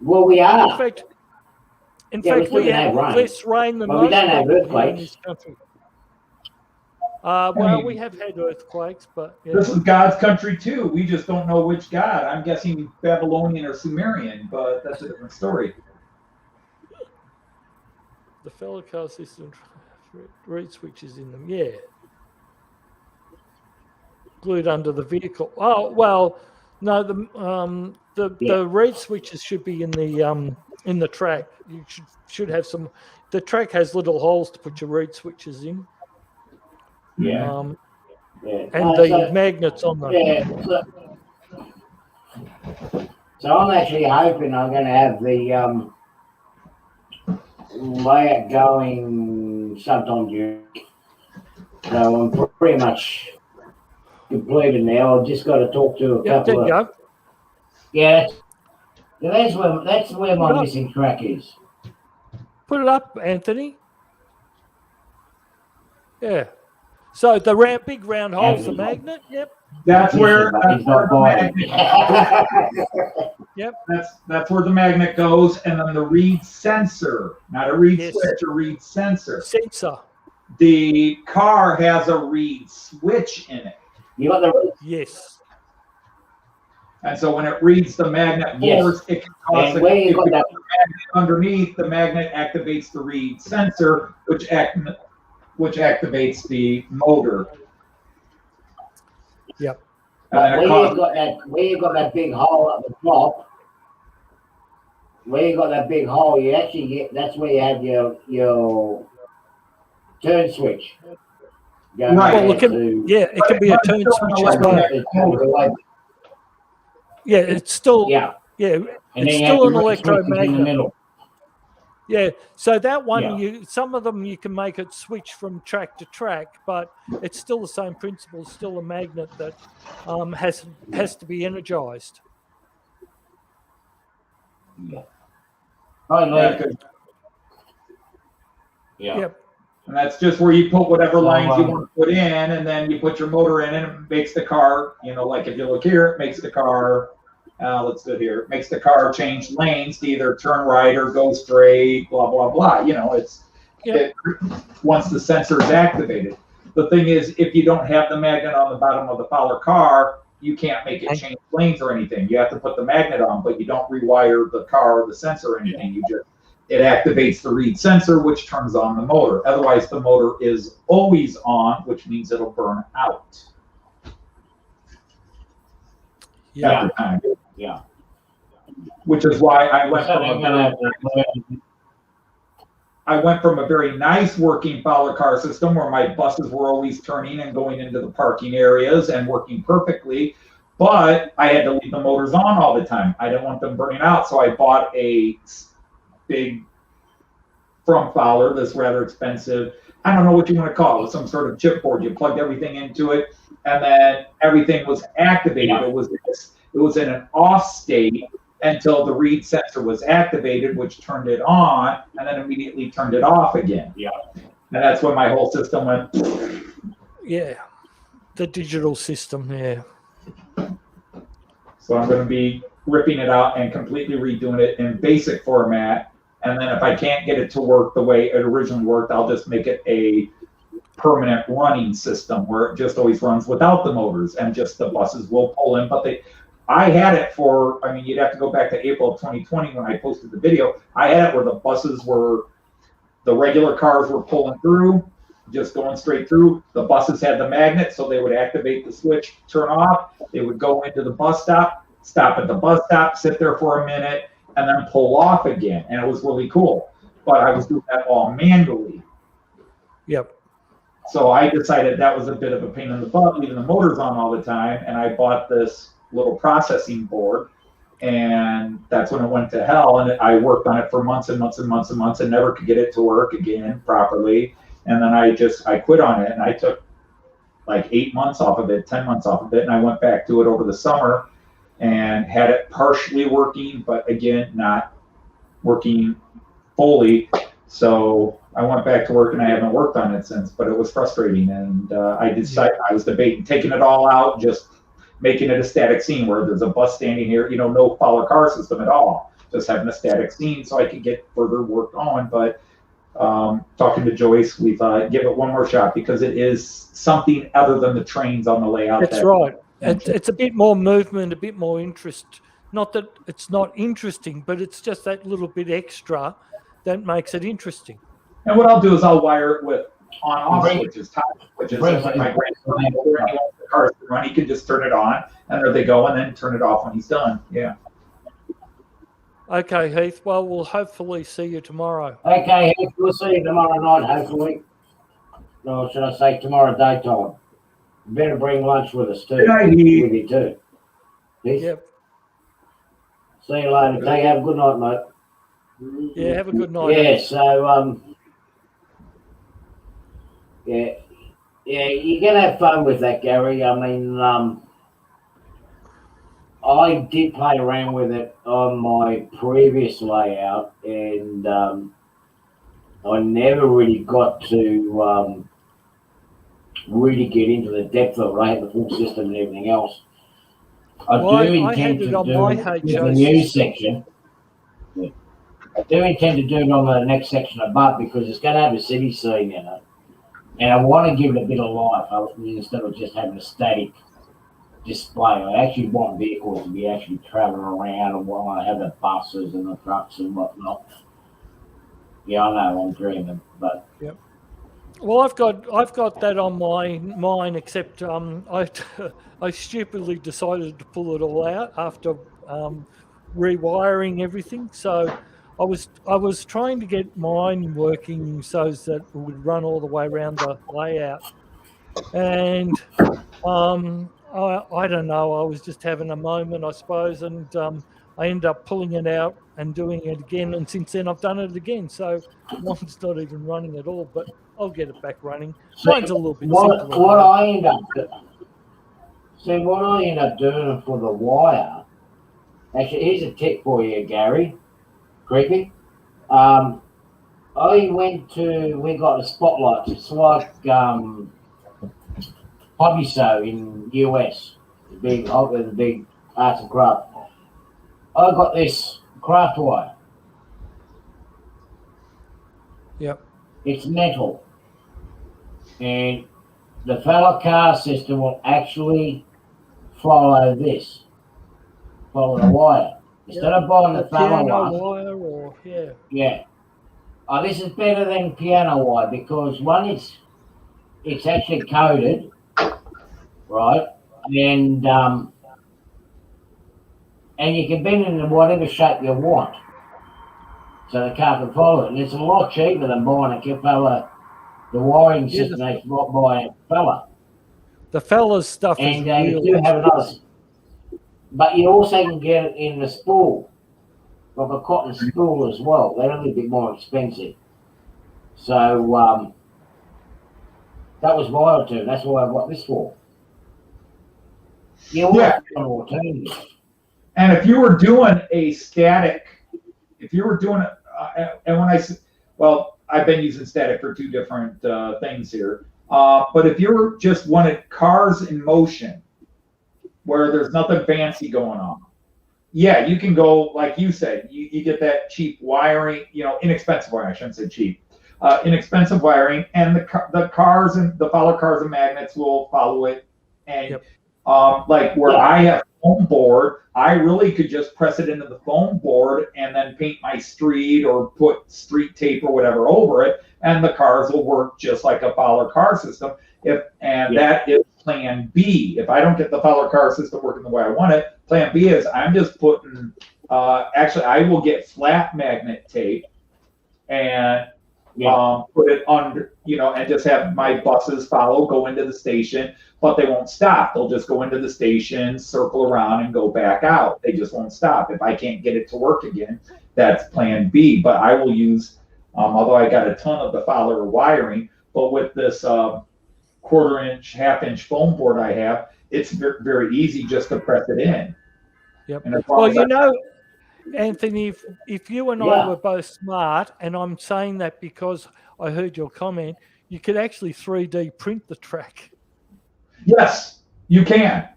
Well, we In are. fact, Yeah, we still we have have rain. less rain than But we most don't have people here in earthquakes. this country. Well, we have had earthquakes, but yeah. This is God's country too. We just don't know which God. I'm guessing Babylonian or Sumerian, but that's a different story. The fellow car system reed switches in them. Yeah. Glued under the vehicle. Oh, well, No, the reed switches should be in the track. You should have some. The track has little holes to put your reed switches in. Yeah. And the magnets on them. Yeah. So I'm actually hoping I'm going to have the layout going sometime during. So I'm pretty much completed now. I've just got to talk to a couple there you of. go. Yeah, that's where my missing track is. Put it up, Anthony. Yeah. So the big round hole's the magnet. Yep. That's where Yep. that's where the magnet goes, and then the reed sensor, not a reed switch, a reed sensor. Sensor. The car has a reed switch in it. You got the yes. And so when it reads the magnet force, it can cause the magnet underneath. The magnet activates the reed sensor, which activates the motor. Yep. Where you got that big hole at the top, where you got that big hole, you actually that's where you have your turn switch. Right. Well, it can be a turn switch as well. Yeah, it's still it's still an electromagnet. Yeah, so that one, some of them you can make it switch from track to track, but it's still the same principle. It's still a magnet that has to be energized. Yeah. Yep. And that's just where you put whatever lines you want to put in, and then you put your motor in, and it makes the car, like if you look here, it makes the car, let's do it here, it makes the car change lanes to either turn right or go straight, blah, blah, blah. Once the sensor is activated. The thing is, if you don't have the magnet on the bottom of the Fowler car, you can't make it change lanes or anything. You have to put the magnet on, but you don't rewire the car or the sensor or anything. It activates the reed sensor, which turns on the motor. Otherwise, the motor is always on, which means it'll burn out. Yeah. Time. Yeah. Which is why I went from a very nice working Fowler car system where my buses were always turning and going into the parking areas and working perfectly, but I had to leave the motors on all the time. I didn't want them burning out, so I bought a big from Fowler, this rather expensive, I don't know what you want to call it, some sort of chipboard. You plugged everything into it, and then everything was activated. It was in an off state until the reed sensor was activated, which turned it on, and then immediately turned it off again. Yeah. And that's when my whole system went. Yeah. The digital system, yeah. So I'm going to be ripping it out and completely redoing it in basic format. And then if I can't get it to work the way it originally worked, I'll just make it a permanent running system where it just always runs without the motors, and just the buses will pull in. But I had it you'd have to go back to April of 2020 when I posted the video. I had it where the regular cars were pulling through, just going straight through. The buses had the magnet, so they would activate the switch, turn off. They would go into the bus stop at the bus stop, sit there for a minute, and then pull off again. And it was really cool. But I was doing that all manually. Yep. So I decided that was a bit of a pain in the butt, leaving the motors on all the time. And I bought this little processing board. And that's when it went to hell. And I worked on it for months and months and months and months and never could get it to work again properly. And then I quit on it. And I took like 8 months off of it, 10 months off of it. And I went back to it over the summer and had it partially working, but again, not working fully. So I went back to work and I haven't worked on it since, but it was frustrating. And I decided, I was debating taking it all out, just making it a static scene where there's a bus standing here, no Fowler car system at all, just having a static scene so I could get further work on. But talking to Joyce, we thought, give it one more shot because it is something other than the trains on the layout. That's right. It's a bit more movement, a bit more interest. Not that it's not interesting, but it's just that little bit extra that makes it interesting. And what I'll do is I'll wire it with on-off switches, top switches. Like my grandson, the cars to run, he can just turn it on, and there they go, and then turn it off when he's done. Yeah. Okay, Heath. Well, we'll hopefully see you tomorrow. Okay, Heath, we'll see you tomorrow night, hopefully. Or should I say tomorrow daytime? You better bring lunch with us too. Good night, Heath. With you too. Heath? Yep. See you later. Take have a good night, mate. Yeah, have a good night. Yeah, so yeah, you're gonna have fun with that, Gary. I mean, I did play around with it on my previous layout, and I never really got to really get into the depth of it. I had the full system and everything else. I do intend to do the new section. Yeah. I do intend to do it on the next section above because it's going to have a city scene in it. And I want to give it a bit of life instead of just having a static display. I actually want vehicles to be actually traveling around, and while I have the buses and the trucks and whatnot. Yeah, I know I'm dreaming, but yep. Well, I've got that on mine, except I stupidly decided to pull it all out after rewiring everything. So I was trying to get mine working so that it would run all the way around the layout, and I don't know. I was just having a moment, I suppose, and I ended up pulling it out and doing it again. And since then, I've done it again. So mine's not even running at all, but I'll get it back running. Mine's a little bit simpler. What I end up doing for the wire, actually, here's a tip for you, Gary. Creepy. we got the spotlights. It's like Hobby Show in US, the big arts and craft. I got this craft wire. Yep. It's metal, and the fellow car system will actually follow the wire instead of buying the fellow wire or yeah. This is better than piano wire because one, it's actually coated, right, and you can bend it in whatever shape you want, so the car can follow it. And it's a lot cheaper than buying the wiring system that's bought by a fella. The fella's stuff and is you do have another, but you also can get it in the spool, like a cotton spool as well. They're a little bit more expensive. So that was my alternative. That's why I got this for. You want an alternative. And if you were doing a static, and when I said, well, I've been using static for two different things here. But if you were just wanted cars in motion, where there's nothing fancy going on, yeah, you can go, like you said, you get that cheap wiring, inexpensive wiring, I shouldn't say cheap, inexpensive wiring, and the cars and the follow cars and magnets will follow it. And like where I have foam board, I really could just press it into the foam board and then paint my street or put street tape or whatever over it, and the cars will work just like a Fowler car system. That is plan B. If I don't get the Fowler car system working the way I want it, plan B is I'm just putting, actually I will get flat magnet tape and put it under, and just have my buses go into the station, but they won't stop. They'll just go into the station, circle around, and go back out. They just won't stop. If I can't get it to work again, that's plan B. But I will use, although I got a ton of the Fowler wiring, but with this quarter-inch, half-inch foam board I have, it's very, very easy just to press it in. Yep. And well, Anthony, if you and I were both smart, and I'm saying that because I heard your comment, you could actually 3D print the track. Yes, you can.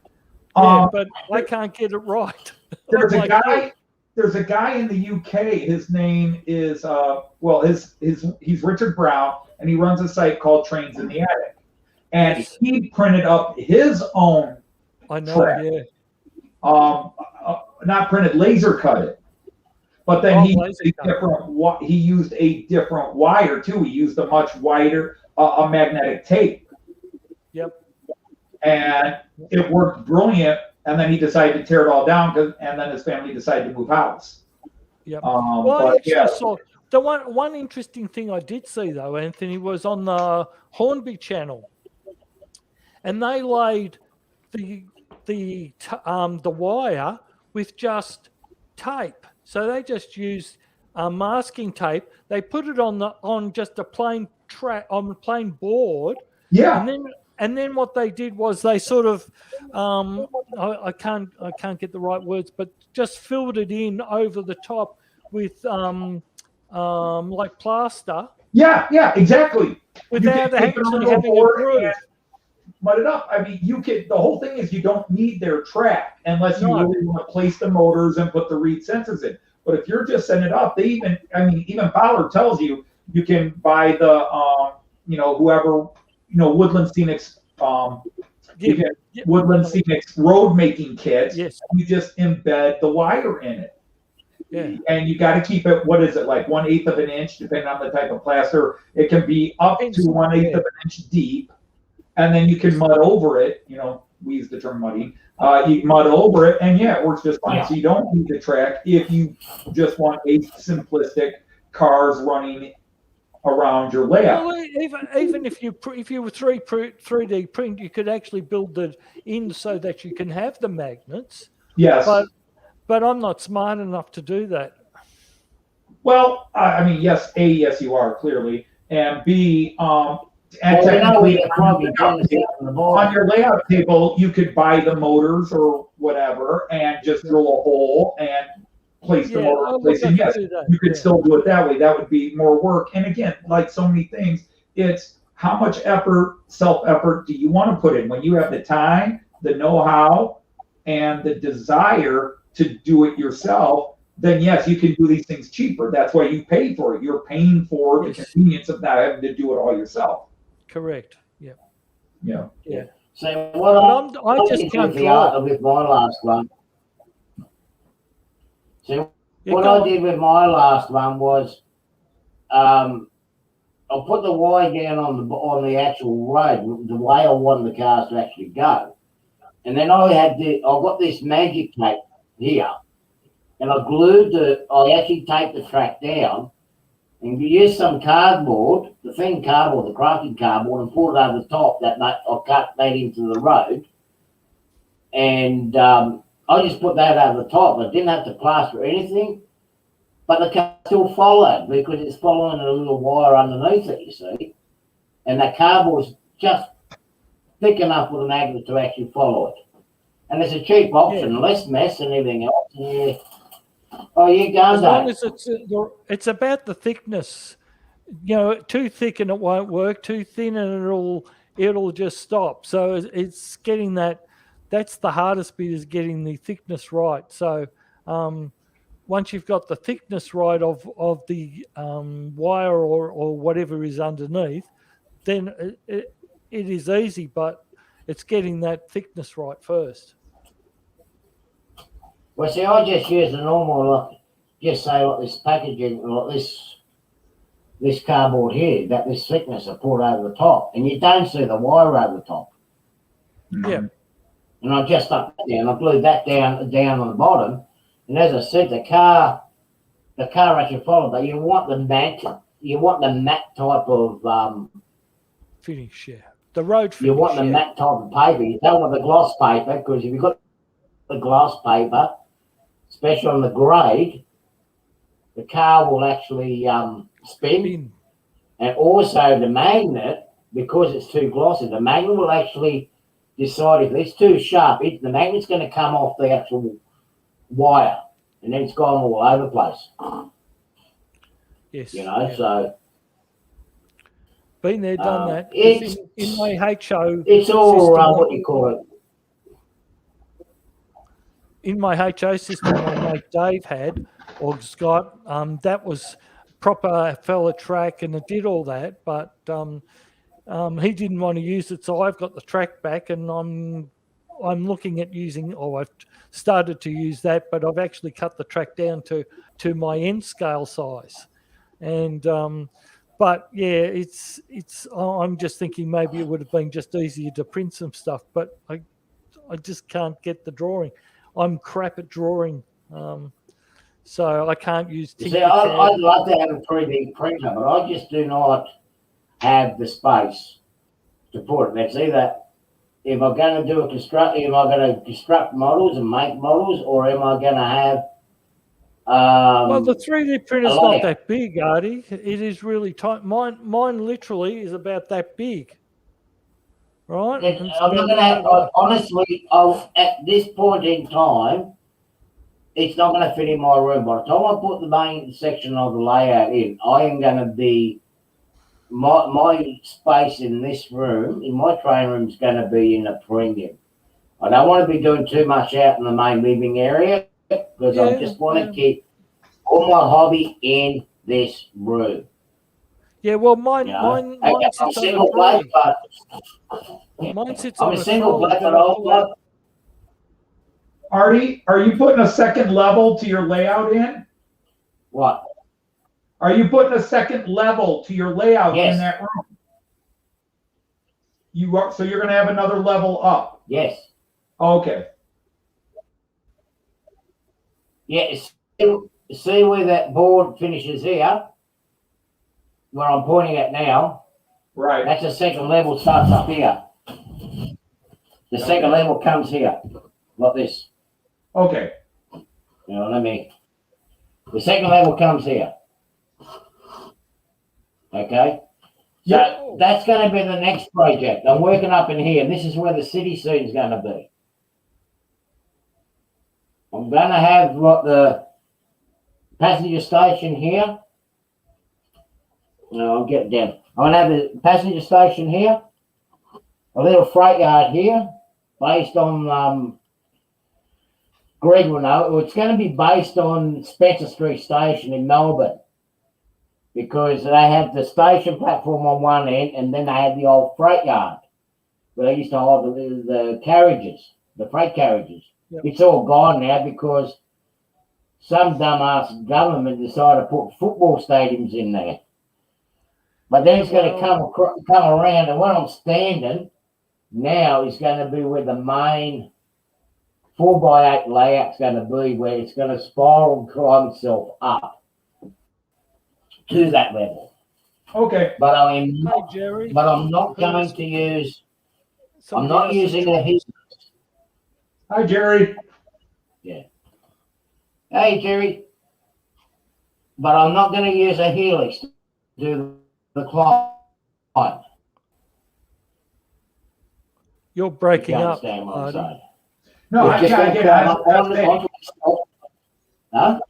But I can't get it right. There's a guy in the UK. His name is he's Richard Brown, and he runs a site called Trains in the Attic. And he printed up his own track. Not printed, laser cut it. But then he used a different wire too. He used a much wider a magnetic tape. Yep. and it worked brilliant. And then he decided to tear it all down, and then his family decided to move house. Yep. Well, I actually saw the one interesting thing I did see though, Anthony, was on the Hornby channel, and they laid the wire with just tape. So they just used masking tape. They put it on just a plain plain board. Yeah. And then what they did was they sort of I can't get the right words, but just filled it in over the top with like plaster. Yeah, exactly. Without actually having a groove. Mud it up. I mean, the whole thing is you don't need their track unless you really want to place the motors and put the reed sensors in. But if you're just setting it up, even Ballard tells you can buy the whoever Woodland Scenics Woodland Scenics road making kit. Yes. You just embed the wire in it. Yeah. And you got to keep it, what is it, like 1/8 of an inch, depending on the type of plaster. It can be up to 1/8 of an inch deep. And then you can mud over it. We use the term mudding. You mud over it, and it works just fine. Yeah. So you don't need the track if you just want a simplistic cars running around your layout. Well, even if you were 3D print, you could actually build it in so that you can have the magnets. Yes. But I'm not smart enough to do that. Well, I mean, yes, you are clearly, and B, and technically, on your layout table, you could buy the motors or whatever, and just drill a hole and place the motor. Yes, you could still do it that way. That would be more work. And again, like so many things, it's how much self-effort do you want to put in? When you have the time, the know-how, and the desire to do it yourself, then yes, you can do these things cheaper. That's why you pay for it. You're paying for the convenience of not having to do it all yourself. Correct. Yeah. Yeah. So what I just can't draw with my last one. So what I did with my last one was, I put the wire down on the actual road, the way I wanted the cars to actually go, and then I got this magic tape here, and I actually taped the track down. And you use some cardboard, the thin cardboard, the crafted cardboard, and put it over the top. I cut that into the road, and I just put that over the top. I didn't have to plaster anything, but the car still followed because it's following a little wire underneath it, you see. And the cardboard's just thick enough for the magnet to actually follow it. And it's a cheap option, less mess and everything else. Yeah. Oh, you go. As long as it's about the thickness. Too thick and it won't work. Too thin and it'll just stop. So it's getting that. That's the hardest bit, is getting the thickness right. So once you've got the thickness right of the wire or whatever is underneath, then it is easy. But it's getting that thickness right first. Well, see, I just use the normal, just say like this packaging, like this cardboard here, that this thickness I put over the top, and you don't see the wire over the top. Yeah. And I just stuck that down. I glued that down on the bottom, and as I said, the car actually followed. But you want the matte type of finish, yeah. The road finish. You want the matte type of paper. You don't want the gloss paper, because if you've got the gloss paper, especially on the grade, the car will actually spin. And also the magnet, because it's too glossy, the magnet will actually decide if it's too sharp. The magnet's going to come off the actual wire, and then it's gone all over the place. Yes. So. Been there, done that. In my HO. It's all what you call it. In my HO system, my mate Dave had, or Scott, that was proper fella track, and it did all that, but he didn't want to use it, so I've got the track back, and I'm looking at using, I've started to use that, but I've actually cut the track down to my end scale size, and But yeah, it's. I'm just thinking maybe it would have been just easier to print some stuff, but I just can't get the drawing. I'm crap at drawing, so I can't use See, Tinkercad. I'd love to have a 3D printer, but I just do not have the space to put it. It's either if I'm going to do a construct, am I going to construct models and make models, or am I going to have Well, the 3D printer's not layer? that big, Artie. It is really tight. Mine literally is about that big, right? I'm It's not about going to have, honestly, at this point in time, it's not going to fit in my room. By the time I put the main section of the layout in, I am going to be, my space in this room, in my training room, is going to be in a premium. I don't want to be doing too much out in the main living area because I just want to keep all my hobby in this room. Yeah, well, mine sits I'm on single a bloke, tree. but Mine sits I'm on a a single trolley. bloke, but also, Artie, are you putting a second level to your layout in? what? Are you putting a second level to your layout Yes. in that room? You are, so you're going to have another level up. Yes. Okay. Yeah. See where that board finishes here, where I'm pointing at now. Right. That's the second level, starts up here. The second level comes here, like this. Okay. The second level comes here. Okay? So that's going to be the next project. I'm working up in here, and this is where the city scene is going to be. I'm going to have the passenger station here. No, I'll get it down. I'm going to have the passenger station here, a little freight yard here, based on Greg will know. It's going to be based on Spencer Street Station in Melbourne, because they have the station platform on one end, and then they had the old freight yard where they used to hold the carriages, the freight carriages. Yep. It's all gone now because some dumbass government decided to put football stadiums in there. But then it's going to come around, and where I'm standing now is going to be where the main 4x8 layout's going to be, where it's going to spiral and climb itself up to that level. Okay. But I mean, hey, Jerry, but I'm not going to use. I'm not using a helix. Hi, Jerry. Yeah. Hey, Jerry. But I'm not going to use a helix to do the climb. You're breaking you up. Understand what I'm saying? No, I get it. Huh?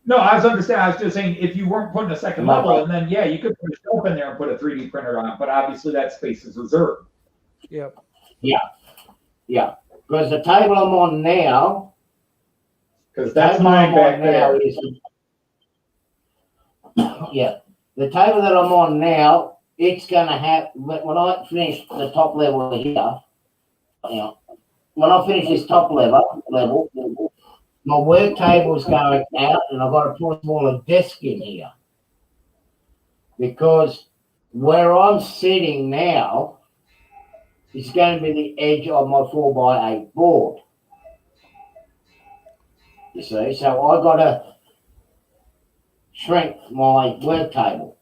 No, I was understanding. I was just saying, if you weren't putting a second level, and then you could put a shelf in there and put a 3D printer on it, but obviously that space is reserved. Yep. Yeah. Because the table I'm on now, because that's mine back there. The table that I'm on now, it's going to have, when I finish the top level here, when I finish this top level, my work table is going out, and I've got to put a smaller desk in here. Because where I'm sitting now is going to be the edge of my 4x8 board. You see, so I've got to shrink my work table.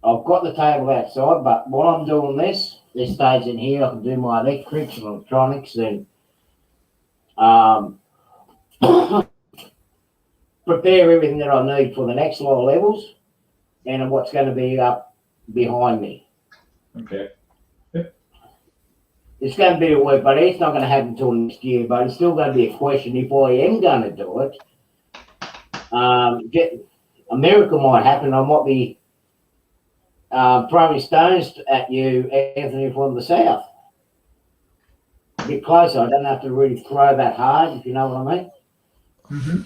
I've got the table outside, but while I'm doing this stays in here. I can do my electrics and electronics and prepare everything that I need for the next lot of levels and what's going to be up behind me. Okay. It's going to be a work, but it's not going to happen until next year. But it's still going to be a question if I am going to do it. America might happen. I might be throwing stones at you, Anthony, from the south. A bit closer. I don't have to really throw that hard, if you know what I mean. Mm-hmm.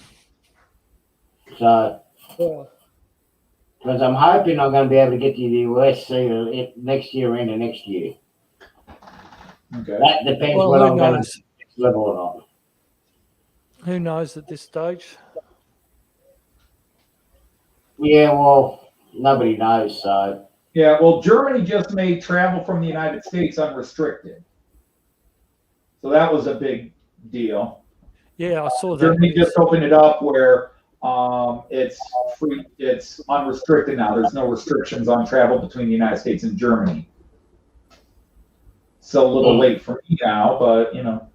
So, because I'm hoping I'm going to be able to get to the US next year into next year. Okay. That depends whether I'm going to next level or not. Who knows at this stage? Yeah, well, nobody knows, so. Yeah, well, Germany just made travel from the United States unrestricted. So that was a big deal. Yeah, I saw that. Germany just opened it up where it's free, it's unrestricted now. There's no restrictions on travel between the United States and Germany. So a little late for me now, but you know.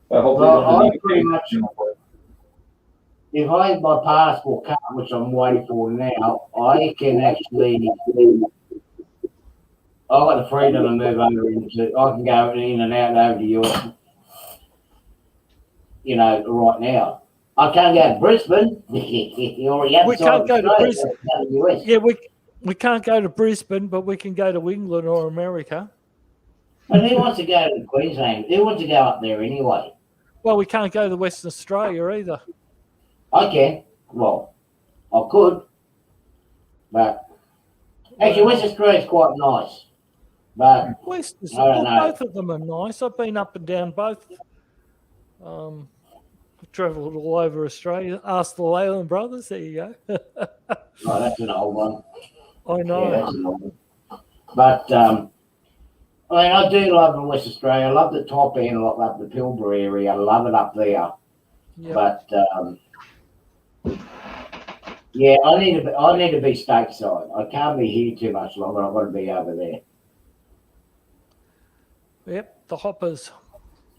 But hopefully, I pretty much, if I have my passport card, which I'm waiting for now, I can actually. I've got the freedom to move over into. I can go in and out over to Europe. You know, right now. I can't go to Brisbane. We can't go to Brisbane. Yeah, we can't go to Brisbane, but we can go to England or America. And who wants to go to Queensland? Who wants to go up there anyway? Well, we can't go to Western Australia either. I can. Well, I could. But actually, Western Australia is quite nice. But Western I don't know. both of them are nice. I've been up and down both. I've travelled all over Australia. Ask the Leyland brothers. There you go. Oh, that's an old one. I know. Yeah, that's an old one. But I mean, I do love West Australia. I love the top end. I love the Pilbara area. I love it up there. Yep. But yeah, I need to be stateside. I can't be here too much longer. I've got to be over there. Yep, the hoppers.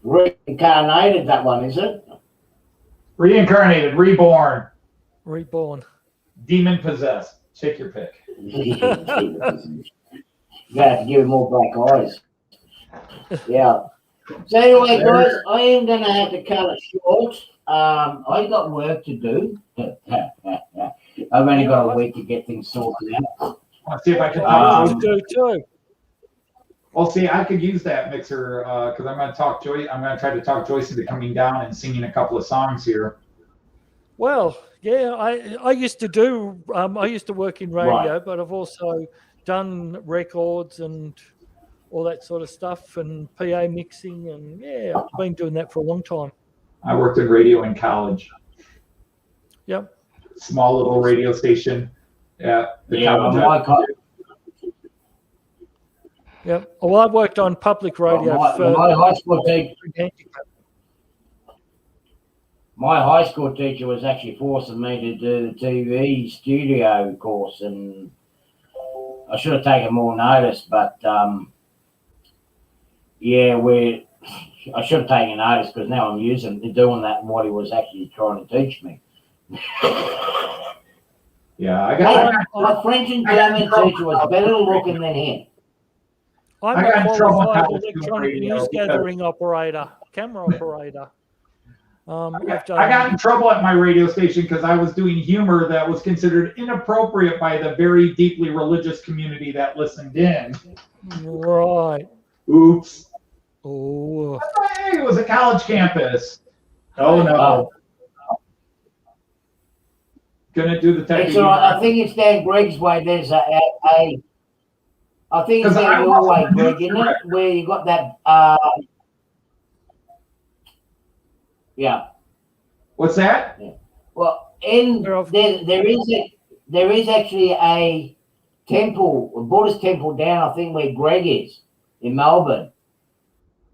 Reincarnated, that one, is it? Reincarnated, reborn, demon possessed. Take your pick. You have to give it more black eyes. Yeah. So anyway, guys, I am going to have to cut it short. I got work to do. I've only got a week to get things sorted out. Let's see if I can. Do too. Well, see, I could use that mixer because I'm going to talk Joyce. I'm going to try to talk Joyce into coming down and singing a couple of songs here. Well, yeah, I used to do. I used to work in radio, but I've also done records and all that sort of stuff and PA mixing, and yeah, I've been doing that for a long time. I worked in radio in college. Yep. Small little radio station. Yeah. Yep. Well, I worked on public radio. My high school teacher. My high school teacher was actually forcing me to do the TV studio course, and I should have taken more notice, but yeah, I should have taken notice because now I'm doing that and what he was actually trying to teach me. Yeah, my French and German teacher was better looking than him. I'm a qualified electronic news gathering operator, camera operator. I got in trouble at my radio station because I was doing humor that was considered inappropriate by the very deeply religious community that listened in. Right. Oops. Oh. Hey, it was a college campus. Oh no. Gonna do the type of I think it's down Greg's way. There's I think it's down your way, Greg, isn't it? Where you got that yeah. What's that? Yeah. Well, there is actually a temple, a Buddhist temple down, I think, where Greg is in Melbourne.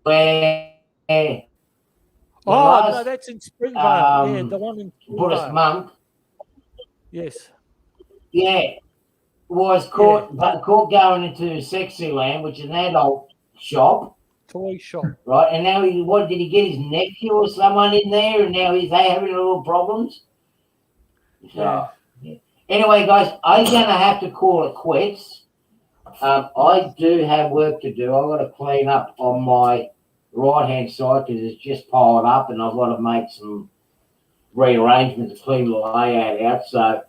Where no, that's in Springvale. Yeah, the one in Springvale. Buddhist monk. Yes. Yeah. Was caught going into Sexy Land, which is an adult shop. Toy shop. Right, and now did he get his nephew or someone in there, and now they having little problems? So, yeah. Anyway, guys, I'm gonna have to call it quits. I do have work to do. I've got to clean up on my right-hand side because it's just piled up, and I've got to make some rearrangements to clean the layout out. So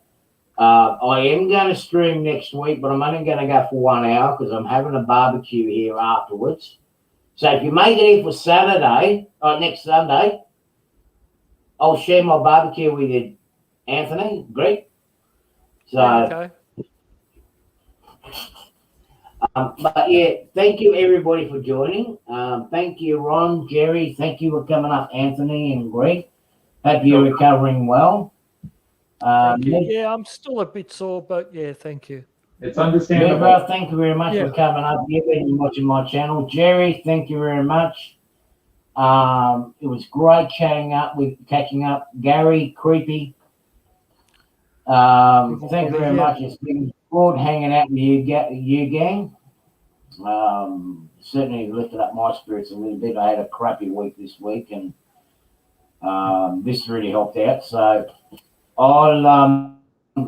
I am going to stream next week, but I'm only going to go for 1 hour because I'm having a barbecue here afterwards. So if you make it here for Saturday, next Sunday, I'll share my barbecue with you, Anthony. Great. So, okay. But yeah, thank you everybody for joining. Thank you, Ron, Jerry. Thank you for coming up, Anthony and Greg. Hope you're recovering well. Thank you. Ned, Yeah, I'm still a bit sore, but yeah, thank you. It's Ned, understandable. bro, thank you very much Yeah. for coming up. You've been watching my channel. Jerry, thank you very much. It was great catching up. Gary, creepy. Thank you very Yeah. much. It's been good hanging out with you gang. Certainly lifted up my spirits a little bit. I had a crappy week this week, and this really helped out. So I'll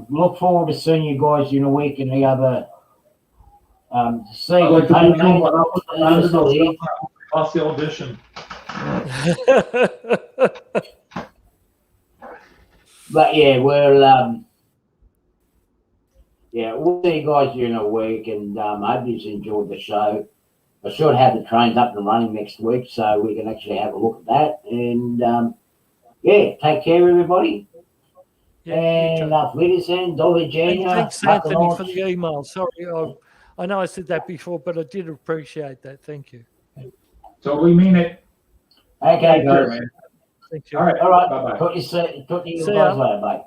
look forward to seeing you guys in a week and the other. See, I'd like to hey, point out what I'm still here. Fossil edition. But yeah, we'll see you guys during a week, and I hope you enjoyed the show. I should have the trains up and running next week, so we can actually have a look at that. And take care, everybody. Yeah, And auf Wiedersehen, do and widzenia. thanks, Anthony, for the email. Sorry, I know I said that before, but I did appreciate that. Thank you. Totally mean it. Okay, Take care, guys. man. Thank you. All right. All right. Bye-bye. Talk to you See guys ya. later. Bye.